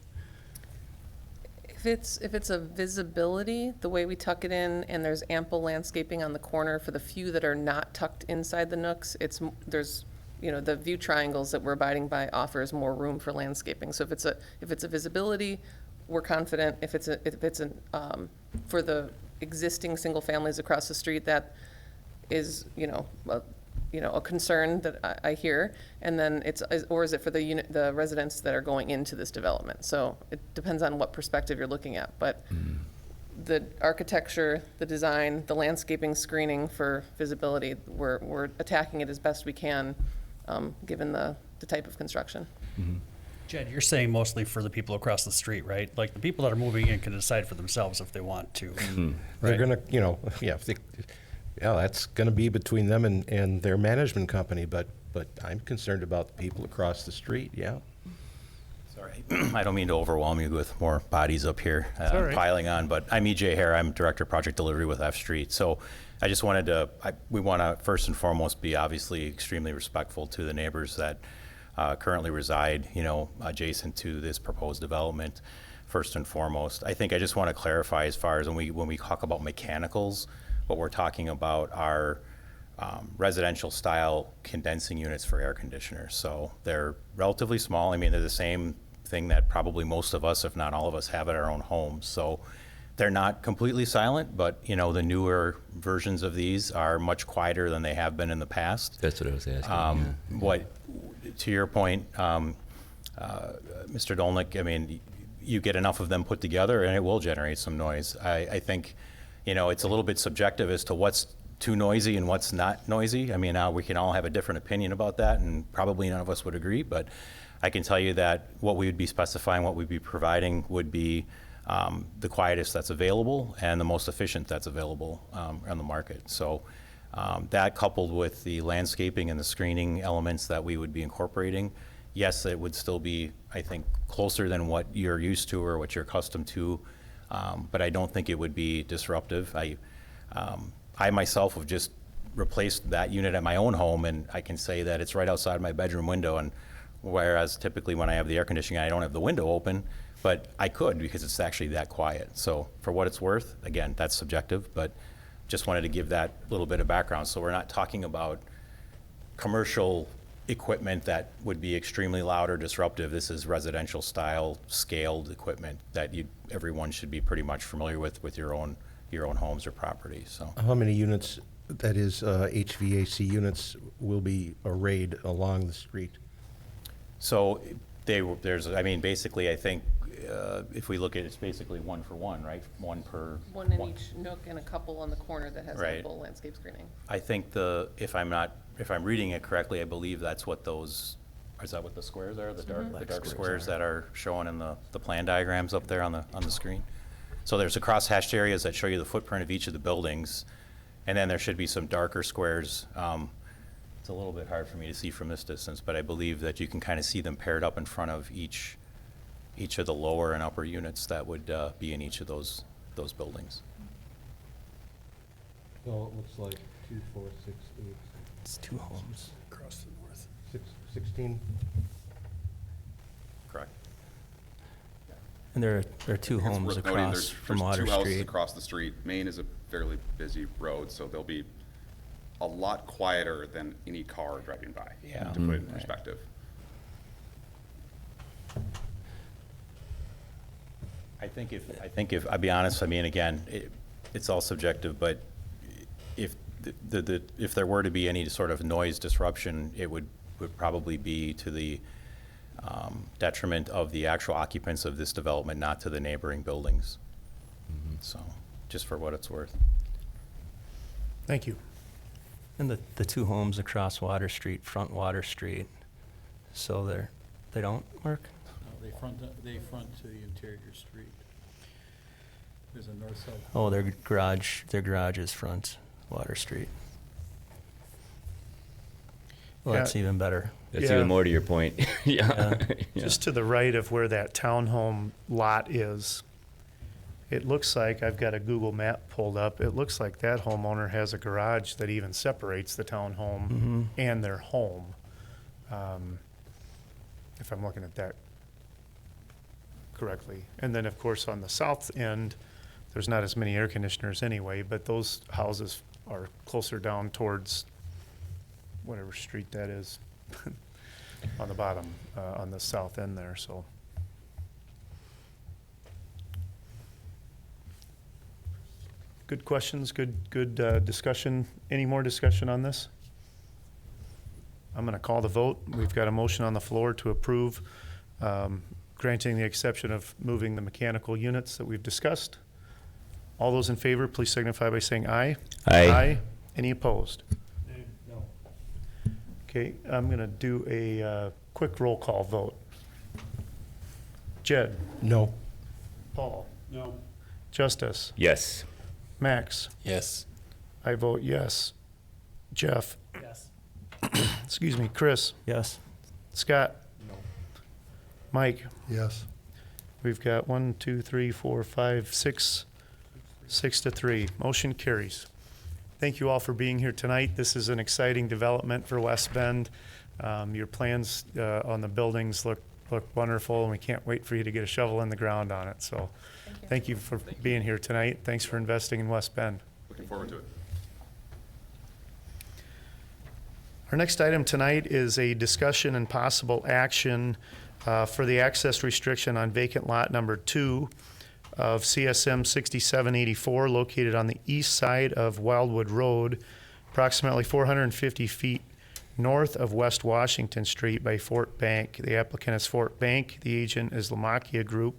If it's a visibility, the way we tuck it in, and there's ample landscaping on the corner for the few that are not tucked inside the nooks, there's, the view triangles that we're abiding by offers more room for landscaping. So if it's a visibility, we're confident. If it's for the existing single families across the street, that is, a concern that I hear, and then or is it for the residents that are going into this development? So it depends on what perspective you're looking at, but the architecture, the design, the landscaping, screening for visibility, we're attacking it as best we can, given the type of construction. Mm-hmm. Jed, you're saying mostly for the people across the street, right? Like the people that are moving in can decide for themselves if they want to. Mm-hmm. They're gonna, that's gonna be between them and their management company, but I'm concerned about the people across the street, yeah. Sorry, I don't mean to overwhelm you with more bodies up here all right. piling on, but I'm EJ Hare. I'm Director of Project Delivery with F Street. So I just wanted we want to first and foremost be obviously extremely respectful to the neighbors that currently reside, adjacent to this proposed development. First and foremost, I think I just want to clarify as far as when we talk about mechanicals, what we're talking about are residential style condensing units for air conditioners. So they're relatively small. I mean, they're the same thing that probably most of us, if not all of us, have at our own homes. So they're not completely silent, but the newer versions of these are much quieter than they have been in the past. That's what I was asking. Yeah. To your point, Mr. Dolnick, I mean, you get enough of them put together and it will generate some noise. I think, it's a little bit subjective as to what's too noisy and what's not noisy. I mean, we can all have a different opinion about that, and probably none of us would agree, but I can tell you that what we would be specifying, what we'd be providing would be the quietest that's available and the most efficient that's available on the market. So that coupled with the landscaping and the screening elements that we would be incorporating, yes, it would still be, I think, closer than what you're used to or what you're accustomed to, but I don't think it would be disruptive. I myself have just replaced that unit at my own home, and I can say that it's right outside my bedroom window, and whereas typically when I have the air conditioning, I don't have the window open, but I could because it's actually that quiet. So for what it's worth, again, that's subjective, but just wanted to give that little bit of background. So we're not talking about commercial equipment that would be extremely loud or disruptive. This is residential style scaled equipment that everyone should be pretty much familiar with your own homes or property. So How many units, that is HVAC units, will be arrayed along the street? So basically, I think if we look at it's basically 1 for 1, right? One in each nook and a couple on the corner that has Right. a full landscape screening. I think if I'm reading it correctly, I believe that's what is that what the squares are? The dark squares that are shown in the plan diagrams up there on the screen. So there's the cross hatched areas that show you the footprint of each of the buildings, and then there should be some darker squares. It's a little bit hard for me to see from this distance, but I believe that you can kind of see them paired up in front of each of the lower and upper units that would be in each of those buildings. So it looks like 2, 4, 6, 8. It's 2 homes. Across the north. 16. Correct. And there are 2 It's homes worth noting across there's from 2 Water houses Street. across the street. Main is a fairly busy road, so they'll be a lot quieter than any car driving by, Yeah. to put it in perspective. I think if I'll be honest, I mean, again, it's all subjective, but if if there were to be any sort of noise disruption, it would probably be to the detriment of the actual occupants of this development, not to the neighboring buildings. So, just for what it's worth. Thank you. And the 2 homes across Water Street, front Water Street, so they don't work? They front to the interior street. There's a north-south. Oh, their garage is front Water Street. Well, that's Yeah. even better. That's Yeah. even more to your point. Yeah. Yeah. Just to the right of where that townhome lot is, it looks like, I've got a Google map pulled up, it looks like that homeowner has a garage that even separates the townhome and their home. If I'm looking at that correctly. And then, of course, on the south end, there's not as many air conditioners anyway, but those houses are closer down towards whatever street that is on the bottom, on the south end there, so. Good questions, good discussion. Any more discussion on this? I'm gonna call the vote. We've got a motion on the floor to approve, granting the exception of moving the mechanical units that we've discussed. All those in favor, please signify by saying aye. Aye. Any opposed? No. Okay, I'm gonna do a quick roll call vote. Jed? No. Paul? No. Justice? Yes. Max? Yes. I vote yes. Jeff? Yes. Excuse me, Chris? Yes. Scott? No. Mike? Yes. We've got 1, 2, 3, 4, 5, 6, 6-3. Motion carries. Thank you all for being here tonight. This is an exciting development for West Bend. Your plans on the buildings look wonderful, and we can't wait for you to get a shovel in the ground on it. So thank you for being here tonight. Thanks for investing in West Bend. Looking forward to it. Our next item tonight is a discussion and possible action for the access restriction on vacant lot number 2 of CSM 6784, located on the east side of Wildwood Road, approximately 450 feet north of West Washington Street by Forte Bank. The applicant is Forte Bank. The agent is Lamakia Group.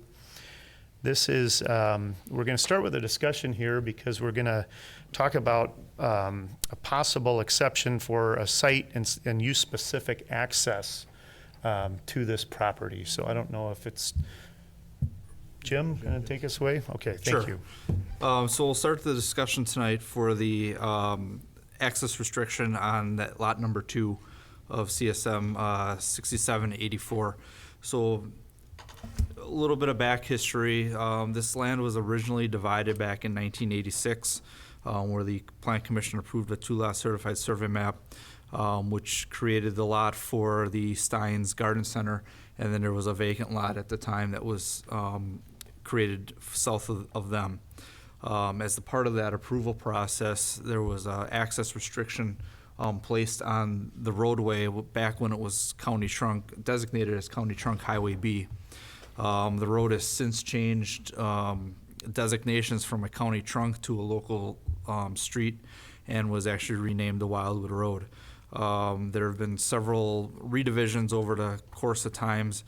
This is, we're going to start with a discussion here because we're going to talk about a possible exception for a site and use-specific access to this property. So I don't know if it's, Jim, going to take us away? Okay, thank you. So we'll start the discussion tonight for the access restriction on that lot number 2 of CSM 6784. So a little bit of back history. This land was originally divided back in 1986, where the Plan Commission approved a 2-lot certified survey map, which created the lot for the Steins Garden Center, and then there was a vacant lot at the time that was created south of them. As a part of that approval process, there was a access restriction placed on the roadway back when it was designated as County Trunk Highway B. The road has since changed designations from a county trunk to a local street and was actually renamed the Wildwood Road. There have been several redivisions over the course of times,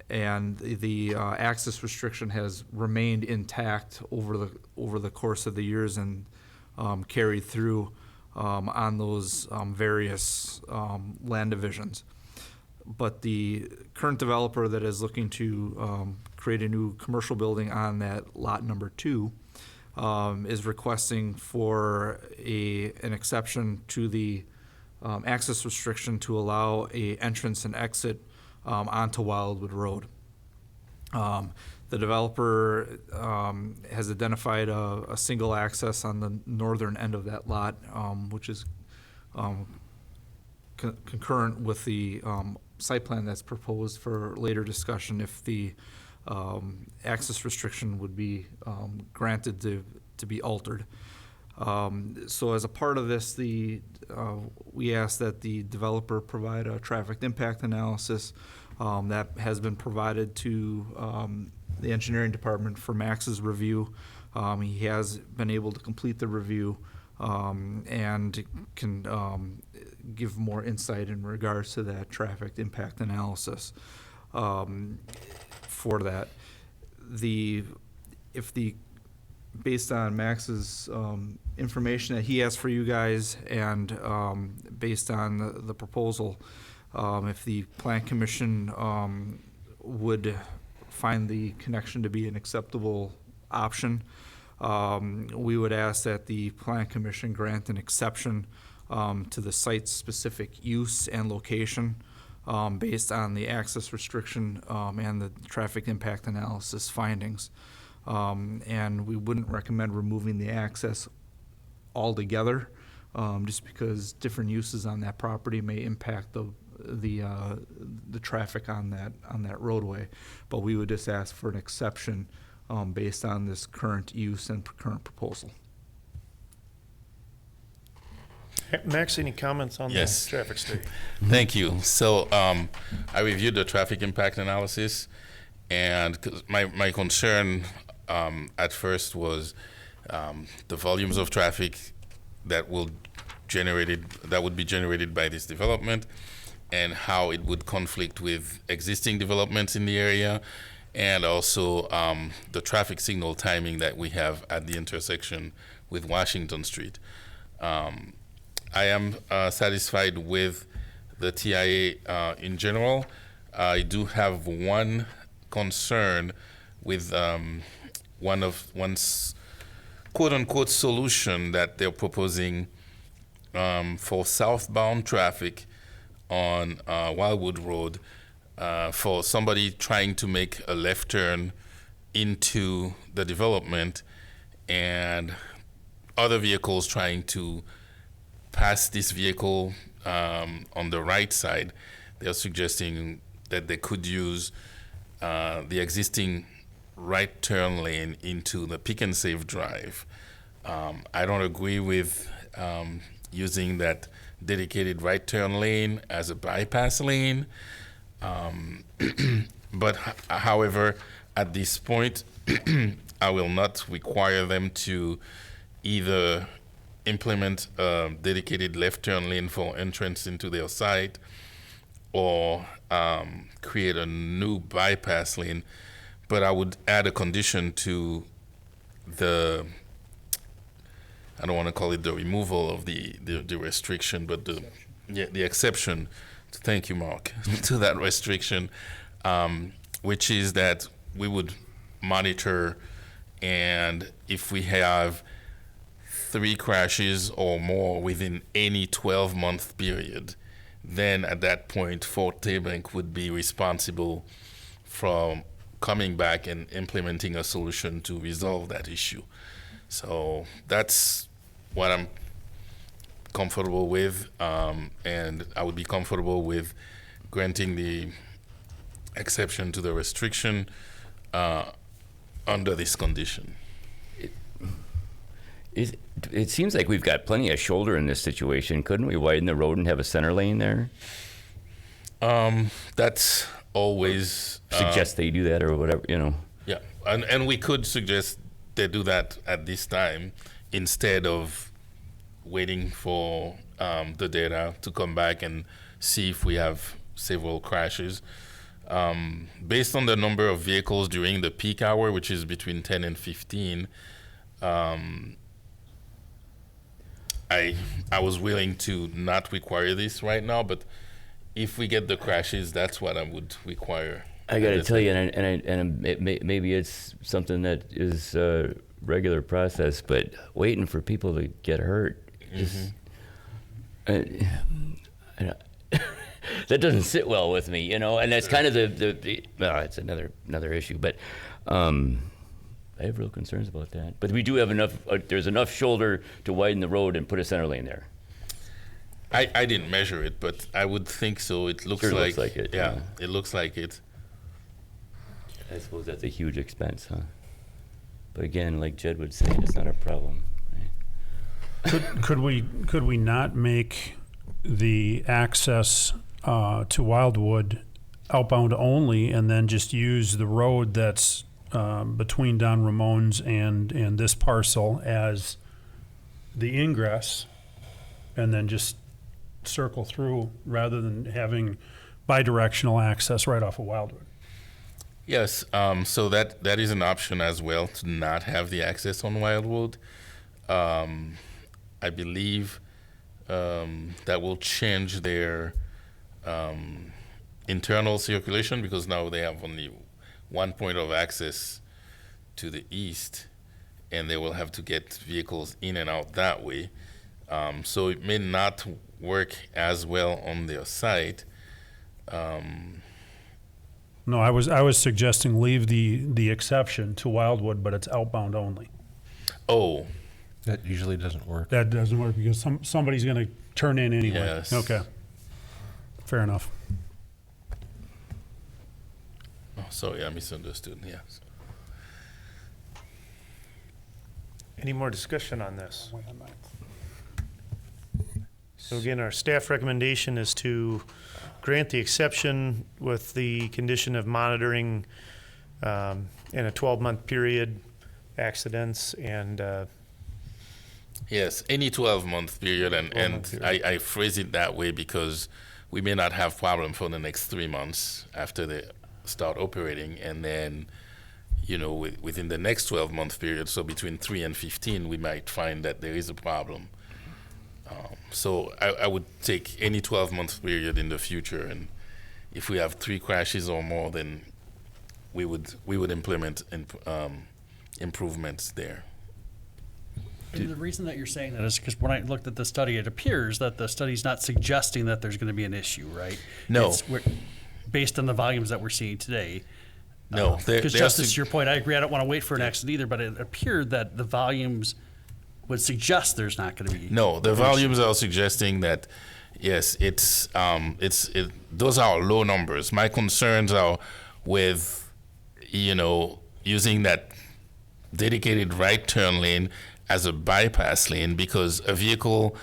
and the access restriction has remained intact over the course of the years and carried through on those various land divisions. But the current developer that is looking to create a new commercial building on that lot number 2 is requesting for an exception to the access restriction to allow a entrance and exit onto Wildwood Road. The developer has identified a single access on the northern end of that lot, which is concurrent with the site plan that's proposed for later discussion if the access restriction would be granted to be altered. So as a part of this, we ask that the developer provide a traffic impact analysis that has been provided to the engineering department for Max's review. He has been able to complete the review and can give more insight in regards to that traffic impact analysis for that. Based on Max's information that he has for you guys and based on the proposal, if the Plan Commission would find the connection to be an acceptable option, we would ask that the Plan Commission grant an exception to the site's specific use and location based on the access restriction and the traffic impact analysis findings. And we wouldn't recommend removing the access altogether, just because different uses on that property may impact the traffic on that roadway. But we would just ask for an exception based on this current use and current proposal. Max, any comments on Yes. the traffic study? Thank you. So I reviewed the traffic impact analysis, and 'cause my concern at first was the volumes of traffic that would be generated by this development, and how it would conflict with existing developments in the area, and also the traffic signal timing that we have at the intersection with Washington Street. I am satisfied with the TIA in general. I do have one concern with one's quote-unquote solution that they're proposing for southbound traffic on Wildwood Road, for somebody trying to make a left turn into the development and other vehicles trying to pass this vehicle on the right side. They're suggesting that they could use the existing right turn lane into the Pick and Save Drive. I don't agree with using that dedicated right turn lane as a bypass lane. But however, at this point, I will not require them to either implement a dedicated left turn lane for entrance into their site or create a new bypass lane. But I would add a condition to I don't want to call it the removal of the restriction, but the exception. Thank you, Mark, to that restriction, which is that we would monitor, and if we have 3 crashes or more within any 12-month period, then at that point, Forte Bank would be responsible for coming back and implementing a solution to resolve that issue. So that's what I'm comfortable with, and I would be comfortable with granting the exception to the restriction under this condition. It seems like we've got plenty of shoulder in this situation. Couldn't we widen the road and have a center lane there? That's always Suggest they do that or whatever, you know. yeah, and we could suggest they do that at this time instead of waiting for the data to come back and see if we have several crashes. Based on the number of vehicles during the peak hour, which is between 10 and 15, I was willing to not require this right now, but if we get the crashes, that's what I would require. I got to tell you, maybe it's something that is a regular process, but waiting for people to get hurt is that doesn't sit well with me, you know. And that's kind of the well, it's another issue, but I have real concerns about that. But we do have enough. There's enough shoulder to widen the road and put a center lane there. I didn't measure it, but I would think so. It looks Looks like it. Yeah, it looks like it. I suppose that's a huge expense, huh? But again, like Jed would say, it's not a problem. Right? Could we not make the access to Wildwood outbound only, and then just use the road that's between Don Ramon's and this parcel as the ingress, and then just circle through rather than having bidirectional access right off of Wildwood? Yes, so that is an option as well, to not have the access on Wildwood. I believe that will change their internal circulation, because now they have only one point of access to the east, and they will have to get vehicles in and out that way. So it may not work as well on their site. No, I was suggesting leave the exception to Wildwood, but it's outbound only. Oh, That usually doesn't work. That doesn't work because somebody's going to turn in anyway. Yes. Okay. Fair enough. oh, sorry, I misunderstood. Yes. Any more discussion on this? So again, our staff recommendation is to grant the exception with the condition of monitoring in a 12-month period accidents and Yes, any 12-month period, and I phrase it that way because we may not have problem for the next 3 months after they start operating, and then, you know, within the next 12-month period, so between 3 and 15, we might find that there is a problem. So I would take any 12-month period in the future, and if we have 3 crashes or more, then we would implement improvements there. And the reason that you're saying that is because when I looked at the study, it appears that the study's not suggesting that there's going to be an issue, right? No. Based on the volumes that we're seeing today. No. Because Justice, to your point, I agree, I don't want to wait for an accident either, but it appeared that the volumes would suggest there's not going to be. No, the volumes are suggesting that, yes, those are low numbers. My concerns are with, you know, using that dedicated right turn lane as a bypass lane, because a vehicle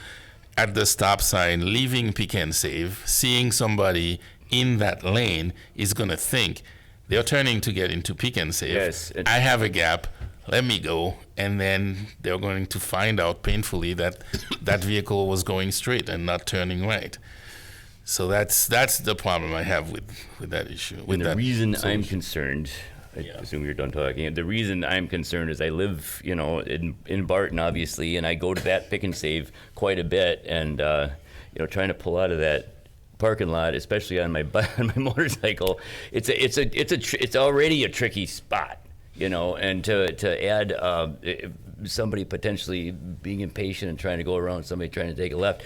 at the stop sign leaving Pick and Save, seeing somebody in that lane, is going to think they're turning to get into Pick and Save. Yes. I have a gap, let me go, and then they're going to find out painfully that that vehicle was going straight and not turning right. So that's the problem I have with that issue. And the reason I'm concerned, I assume you're done talking. The reason I'm concerned is I live, you know, in Barton, obviously, and I go to that Pick and Save quite a bit, and you know, trying to pull out of that parking lot, especially on my motorcycle, it's already a tricky spot, you know, and to add somebody potentially being impatient and trying to go around somebody trying to take a left,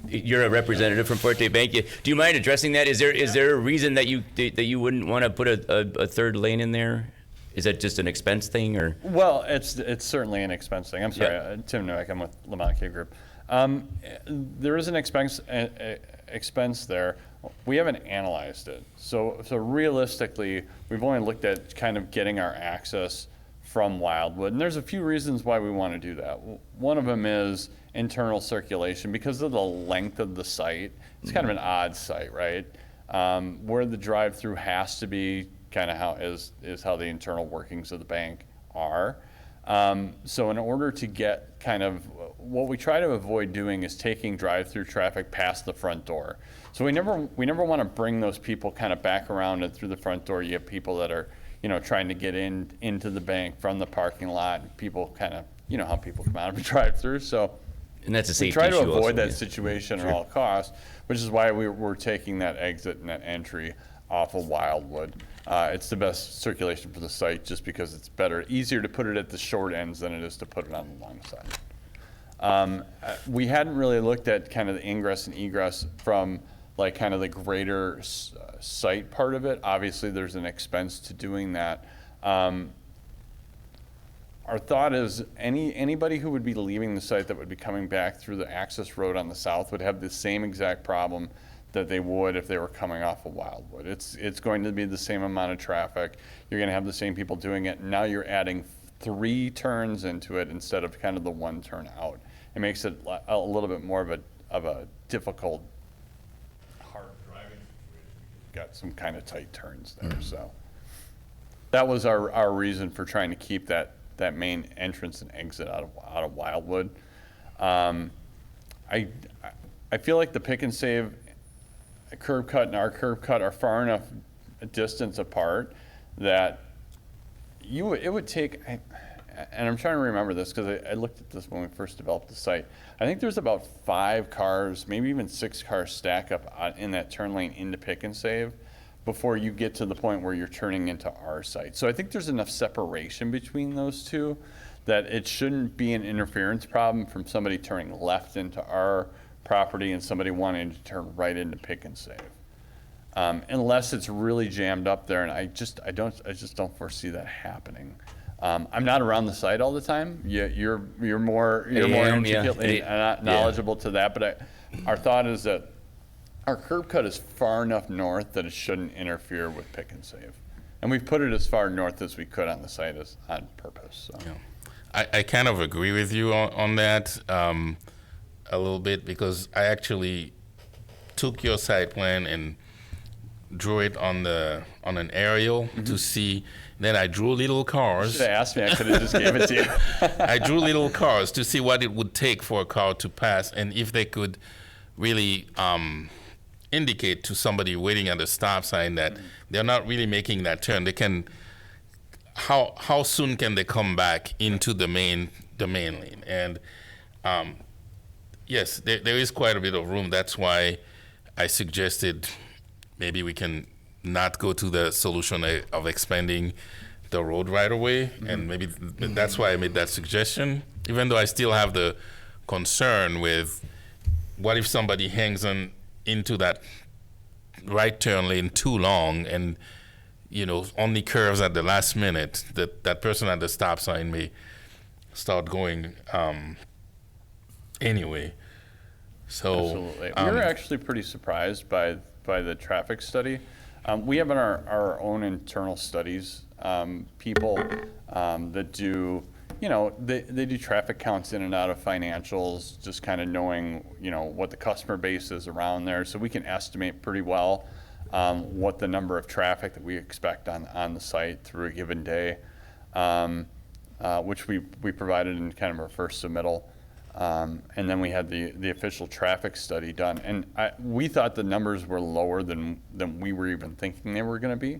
you're a representative from Forte Bank. Do you mind addressing that? Is there a reason that you wouldn't want to put a third lane in there? Is that just an expense thing, or? Well, it's certainly an expense thing. I'm sorry, Tim Nowak, I'm with Lamont K Group. There is an expense there. We haven't analyzed it. So realistically, we've only looked at kind of getting our access from Wildwood. And there's a few reasons why we want to do that. One of them is internal circulation. Because of the length of the site, it's kind of an odd site, right? Where the drive-through has to be kind of how the internal workings of the bank are. So in order to get kind of, what we try to avoid doing is taking drive-through traffic past the front door. So we never want to bring those people kind of back around and through the front door. You have people that are, trying to get into the bank from the parking lot. People kind of, how people come out of a drive-through. So And that's a we safety try to issue avoid also, that yeah. situation at all costs, which is why we're taking that exit and that entry off of Wildwood. It's the best circulation for the site just because it's easier to put it at the short ends than it is to put it on the long side. We hadn't really looked at kind of the ingress and egress from like kind of the greater site part of it. Obviously, there's an expense to doing that. Our thought is anybody who would be leaving the site that would be coming back through the access road on the south would have the same exact problem that they would if they were coming off of Wildwood. It's going to be the same amount of traffic. You're going to have the same people doing it. Now you're adding 3 turns into it instead of kind of the 1 turn out. It makes it a little bit more of a difficult, hard driving situation. You've got some kind of tight turns there. So that was our reason for trying to keep that main entrance and exit out of Wildwood. I feel like the pick and save curb cut and our curb cut are far enough distance apart that it would take, and I'm trying to remember this because I looked at this when we first developed the site. I think there's about 5 cars, maybe even 6 cars stack up in that turn lane into pick and save before you get to the point where you're turning into our site. So I think there's enough separation between those two that it shouldn't be an interference problem from somebody turning left into our property and somebody wanting to turn right into pick and save. Unless it's really jammed up there, and I just don't foresee that happening. I'm not around the site all the time. You're more intricately knowledgeable to that, but our thought is that our curb cut is far enough north that it shouldn't interfere with pick and save. And we've put it as far north as we could on the site on purpose. So. Yeah. I kind of agree with you on that a little bit because I actually took your site plan and drew it on an aerial to see. Then I drew little cars. You should have asked me. I could have just gave it to you. I drew little cars to see what it would take for a car to pass and if they could really indicate to somebody waiting at a stop sign that they're not really making that turn. They can. How soon can they come back into the main lane? And yes, there is quite a bit of room. That's why I suggested maybe we can not go to the solution of expanding the road right away. And maybe that's why I made that suggestion, even though I still have the concern with what if somebody hangs on into that right turn lane too long and only curves at the last minute, that person at the stop sign may start going anyway. So absolutely. We were actually pretty surprised by the traffic study. We have in our own internal studies people that do, they do traffic counts in and out of financials, just kind of knowing, what the customer base is around there. So we can estimate pretty well what the number of traffic that we expect on the site through a given day, which we provided in kind of our first submittal. And then we had the official traffic study done. And we thought the numbers were lower than we were even thinking they were going to be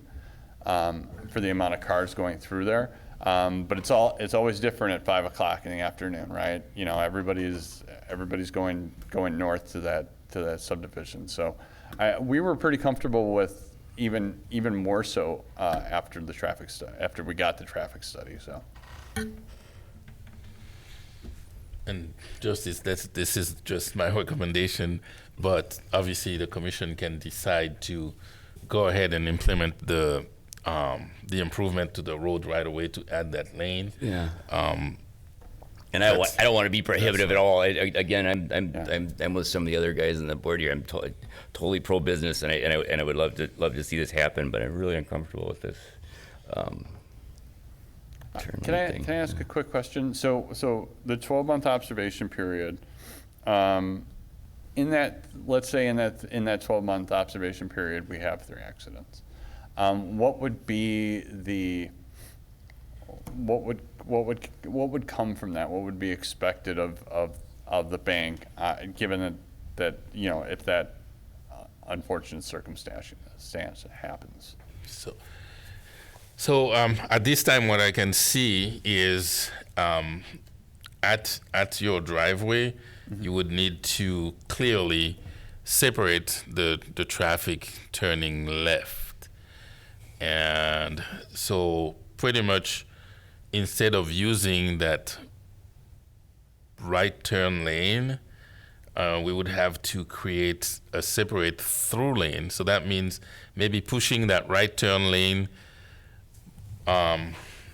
for the amount of cars going through there. But it's always different at 5 o'clock in the afternoon, right? Everybody's going north to that subdivision. So we were pretty comfortable with even more so after we got the traffic study. So. And Justice, this is just my recommendation, but obviously the commission can decide to go ahead and implement the improvement to the road right away to add that lane. Yeah. And I don't want to be prohibitive at all. I'm with some of the other guys on the board here. I'm totally pro business, and I would love to see this happen, but I'm really uncomfortable with this. turn Can lane thing. I ask a quick question? So the 12-month observation period, in that, let's say in that 12-month observation period, we have 3 accidents. What would be the, what would come from that? What would be expected of the bank, given that, you know, if that unfortunate circumstance happens? So at this time, what I can see is at your driveway, you would need to clearly separate the traffic turning left. And so pretty much instead of using that right turn lane, we would have to create a separate through lane. So that means maybe pushing that right turn lane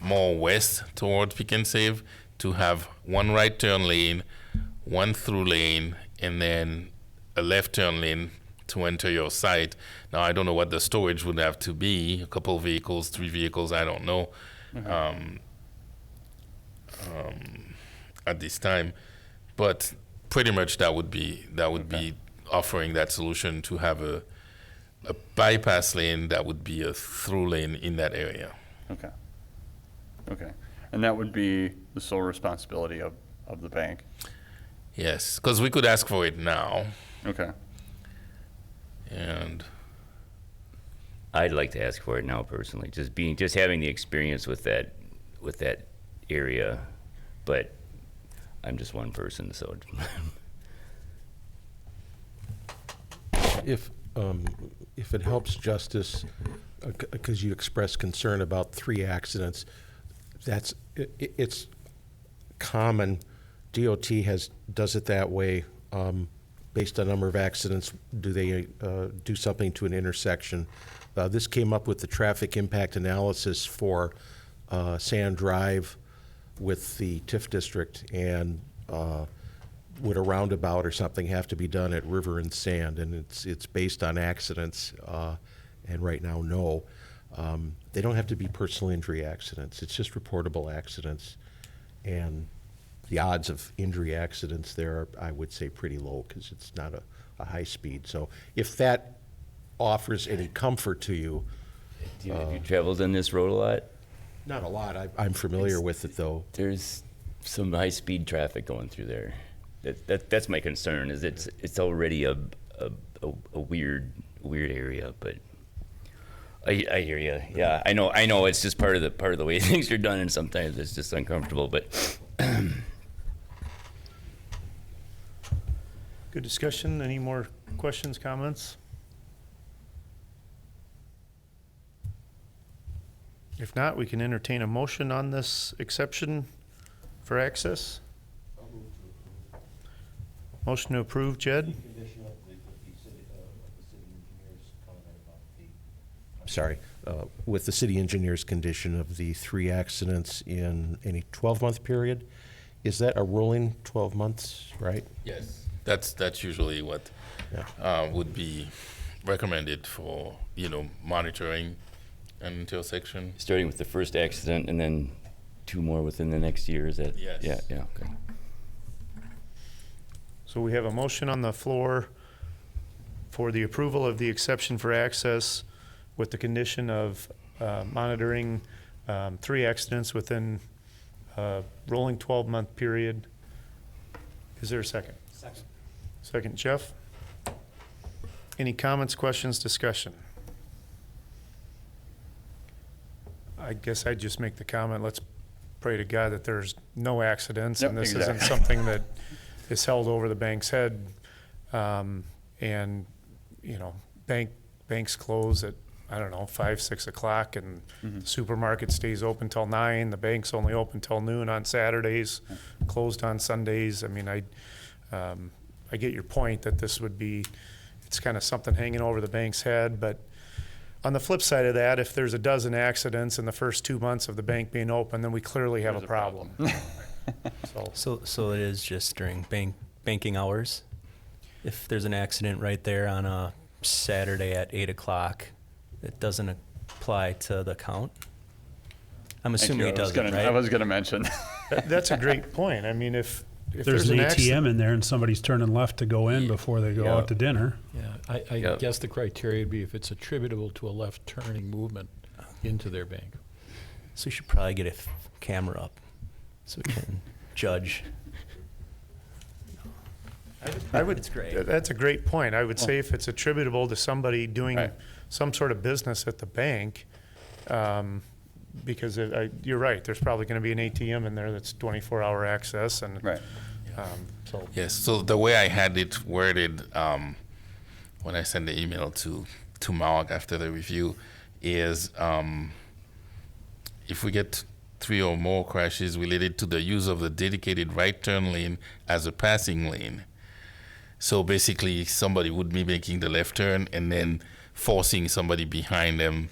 more west toward Pick and Save to have one right turn lane, one through lane, and then a left turn lane to enter your site. Now, I don't know what the storage would have to be, a couple vehicles, 3 vehicles, I don't know, at this time. But pretty much that would be offering that solution to have a bypass lane that would be a through lane in that area. Okay. Okay. And that would be the sole responsibility of the bank? Yes, because we could ask for it now. Okay. And I'd like to ask for it now personally, just having the experience with that area, but I'm just one person, so. If it helps justice, because you expressed concern about 3 accidents, it's common. DOT does it that way based on number of accidents. Do they do something to an intersection? This came up with the traffic impact analysis for Sand Drive with the TIF district, and would a roundabout or something have to be done at River and Sand? And it's based on accidents, and right now, no. They don't have to be personal injury accidents. It's just reportable accidents. And the odds of injury accidents there are, I would say, pretty low because it's not a high speed. So if that offers any comfort to you. Have you traveled on this road a lot? Not a lot. I'm familiar with it, though. There's some high-speed traffic going through there. That's my concern. Is it's already a weird area, but I hear you. Yeah, I know. It's just part of the way things are done, and sometimes it's just uncomfortable. But Good discussion. Any more questions, comments? If not, we can entertain a motion on this exception for access. Motion to approve, Jed? Sorry, with the city engineer's condition of the 3 accidents in any 12-month period. Is that a rolling 12 months, right? Yes, that's usually what would be recommended for, monitoring an intersection. starting with the first accident and then 2 more within the next year, is that? Yes. Yeah, okay. So we have a motion on the floor for the approval of the exception for access with the condition of monitoring 3 accidents within a rolling 12-month period. Is there a second? Second. Second, Jeff. Any comments, questions, discussion? I guess I'd just make the comment, let's pray to God that there's no accidents and this isn't something that is held over the bank's head. And, banks close at, 5, 6 o'clock, and the supermarket stays open till 9. The bank's only open till noon on Saturdays, closed on Sundays. I get your point that it's kind of something hanging over the bank's head, but on the flip side of that, if there's a dozen accidents in the first 2 months of the bank being open, then we clearly have a problem. So it is just during banking hours? If there's an accident right there on a Saturday at 8 o'clock, it doesn't apply to the count? I'm assuming it doesn't, right? I was gonna mention. That's a great point. I mean, if There's an accident- ATM in there and somebody's turning left to go in before they go out to dinner. Yeah, I guess the criteria would be if it's attributable to a left turning movement into their bank. So we should probably get a camera up so we can judge. I would. It's great. That's a great point. I would say if it's attributable to somebody doing Right. some sort of business at the bank, because you're right, there's probably going to be an ATM in there that's 24-hour access and. Right. So. Yes, so the way I had it worded when I sent the email to Mark after the review is if we get 3 or more crashes related to the use of the dedicated right turn lane as a passing lane. So basically somebody would be making the left turn and then forcing somebody behind them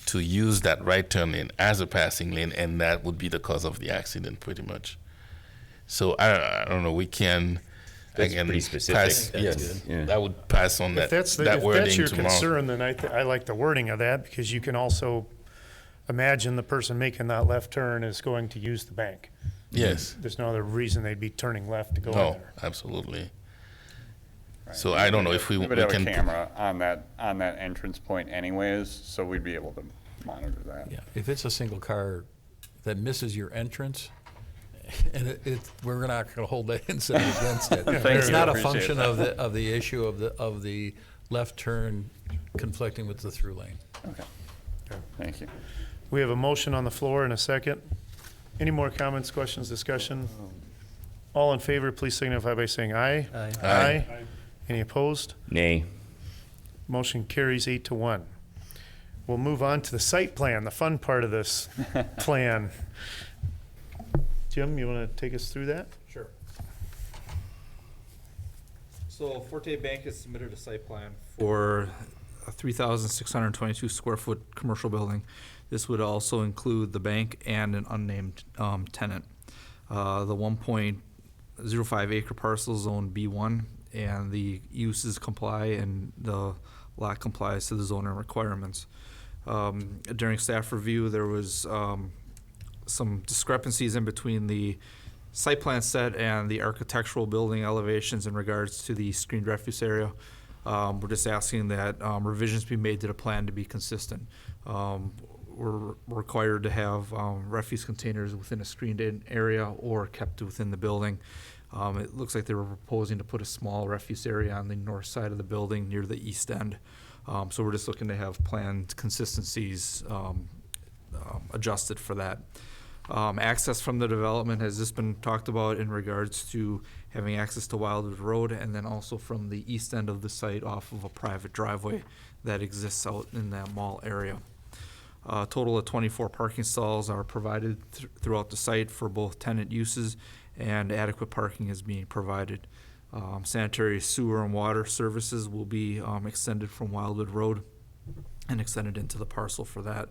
to use that right turn lane as a passing lane, and that would be the cause of the accident pretty much. So I don't know, we can, That's again, pretty specific. pass, That's yes, good. Yeah. I would pass on If that, that's, that if wording that's your to Mark. concern, then I like the wording of that, because you can also imagine the person making that left turn is going to use the bank. Yes. There's no other reason they'd be turning left to go in No, there. absolutely. So I don't know if we would we have can. a camera on that entrance point anyways, so we'd be able to monitor that. Yeah, if it's a single car that misses your entrance, and we're not going to hold that incident against it. It's not a function of the issue of the left turn conflicting with the through lane. Okay. Thank you. We have a motion on the floor and a second. Any more comments, questions, discussion? All in favor, please signify by saying aye. Aye. Aye. Any opposed? Nay. Motion carries 8-1. We'll move on to the site plan, the fun part of this plan. Jim, you want to take us through that? Sure. So Forte Bank has submitted a site plan for a 3,622 square foot commercial building. This would also include the bank and an unnamed tenant. The 1.05 acre parcel zone B1, and the uses comply and the lot complies to the zoning requirements. During staff review, there was some discrepancies in between the site plan set and the architectural building elevations in regards to the screened refuse area. We're just asking that revisions be made to the plan to be consistent. We're required to have refuse containers within a screened-in area or kept within the building. It looks like they were proposing to put a small refuse area on the north side of the building near the east end. So we're just looking to have planned consistencies adjusted for that. Access from the development has just been talked about in regards to having access to Wildwood Road, and then also from the east end of the site off of a private driveway that exists out in that mall area. A total of 24 parking stalls are provided throughout the site for both tenant uses, and adequate parking is being provided. Sanitary, sewer, and water services will be extended from Wildwood Road and extended into the parcel for that.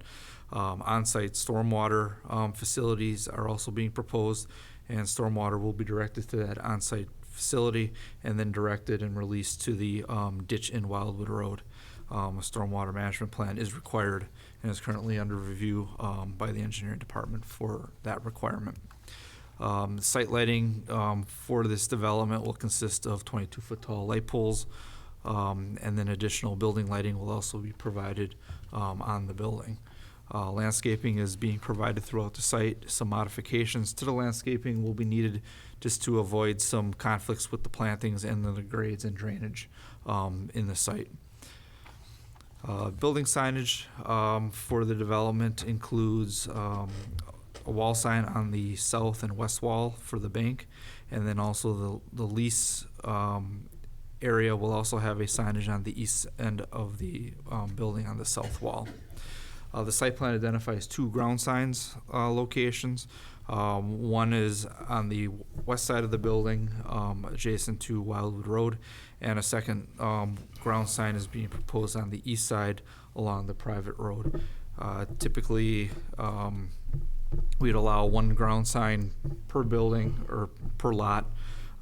On-site stormwater facilities are also being proposed, and stormwater will be directed to that on-site facility and then directed and released to the ditch in Wildwood Road. A stormwater management plan is required and is currently under review by the engineering department for that requirement. Site lighting for this development will consist of 22-foot tall light poles, and then additional building lighting will also be provided on the building. Landscaping is being provided throughout the site. Some modifications to the landscaping will be needed just to avoid some conflicts with the plantings and then the grades and drainage in the site. Building signage for the development includes a wall sign on the south and west wall for the bank, and then also the lease area will also have a signage on the east end of the building on the south wall. The site plan identifies 2 ground signs locations. One is on the west side of the building, adjacent to Wildwood Road, and a second ground sign is being proposed on the east side along the private road. Typically, we'd allow 1 ground sign per building or per lot.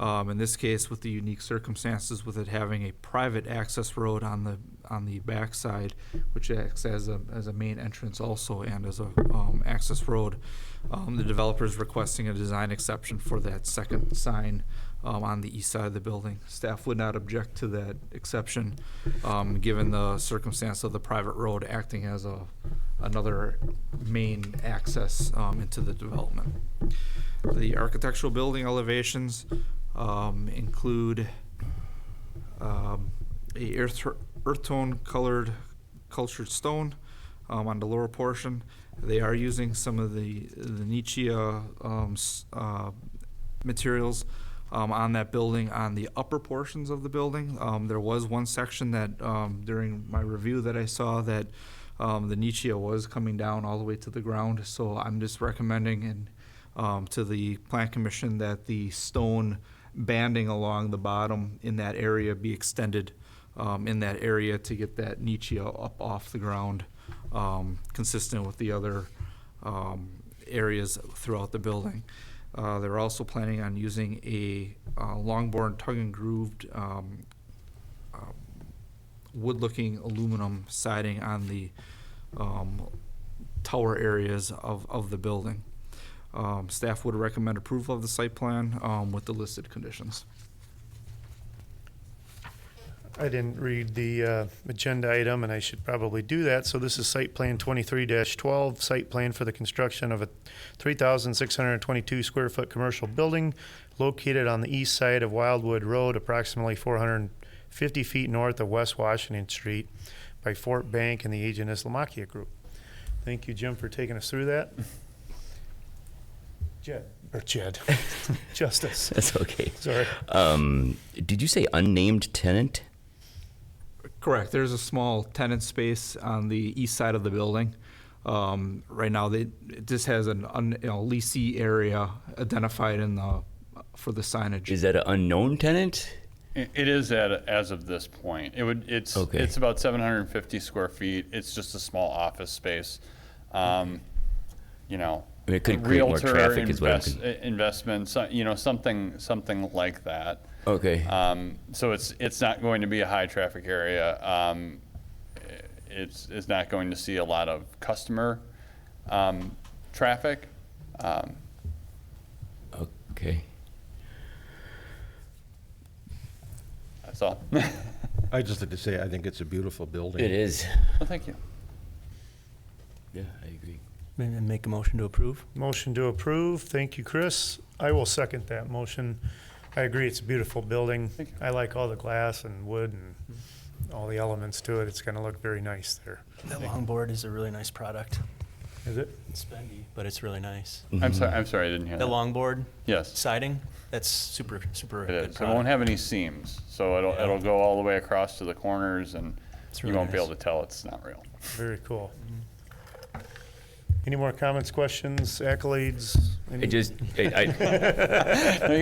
In this case, with the unique circumstances with it having a private access road on the on the back side, which acts as a main entrance also and as a access road. The developer is requesting a design exception for that second sign on the east side of the building. Staff would not object to that exception, given the circumstance of the private road acting as another main access into the development. The architectural building elevations include a earth tone colored cultured stone on the lower portion. They are using some of the Nichia materials on that building on the upper portions of the building. There was one section that during my review that I saw that the Nichia was coming down all the way to the ground. So I'm just recommending to the Plan Commission that the stone banding along the bottom in that area be extended in that area to get that nichia up off the ground, consistent with the other areas throughout the building. They're also planning on using a longboard tug and grooved wood-looking aluminum siding on the tower areas of the building. Staff would recommend approval of the site plan with the listed conditions. I didn't read the agenda item, and I should probably do that. So this is Site Plan 23-12, site plan for the construction of a 3,622 square foot commercial building located on the east side of Wildwood Road, approximately 450 feet north of West Washington Street by Forte Bank and the Agent Islamakia Group. Thank you, Jim, for taking us through that. Jed. Justice. That's okay. Sorry. Did you say unnamed tenant? Correct. There's a small tenant space on the east side of the building. Right now, it just has an leasee area identified for the signage. Is that an unknown tenant? It is as of this point. It's about 750 square feet. It's just a small office space. It could create more traffic is what investment, something like that. Okay. So it's not going to be a high traffic area. It's not going to see a lot of customer traffic. Okay. That's all. I just like to say, I think it's a beautiful building. It is. Well, thank you. Yeah, I agree. Maybe make a motion to approve. Motion to approve. Thank you, Chris. I will second that motion. I agree, it's a beautiful building. I like all the glass and wood and all the elements to it. It's going to look very nice there. The longboard is a really nice product. Is it? It's spendy, but it's really nice. I'm sorry, I didn't hear the that. longboard Yes. siding, that's super It good is. It product. won't have any seams, so it'll go all the way across to the corners, and really you won't be nice. able to tell it's not real. Very cool. Any more comments, questions, accolades? No, you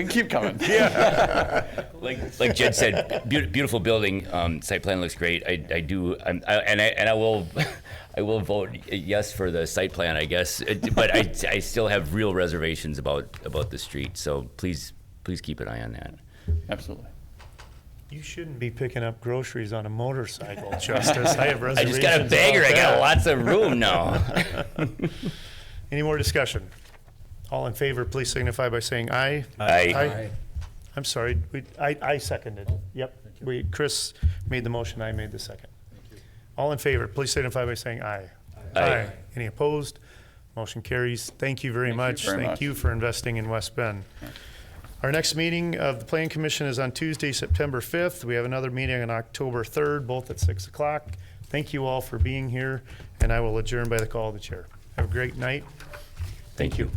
can keep coming. Yeah. like Jed said, beautiful building. Site plan looks great. I will vote yes for the site plan, I guess. But I still have real reservations about the street. So please keep an eye on that. Absolutely. You shouldn't be picking up groceries on a motorcycle, Justice. I have I reservations. just got a bagger. about I got that. lots of room now. Any more discussion? All in favor, please signify by saying aye. Aye. I'm sorry, I seconded. Yep. Chris made the motion, I made the second. All in favor, please signify by saying aye. Aye. Any opposed? Motion carries. Thank you very much. Thank you for investing in West Bend. Our next meeting of the Plan Commission is on Tuesday, September 5th. We have another meeting on October 3rd, both at 6 o'clock. Thank you all for being here, and I will adjourn by the call of the chair. Have a great night. Thank you.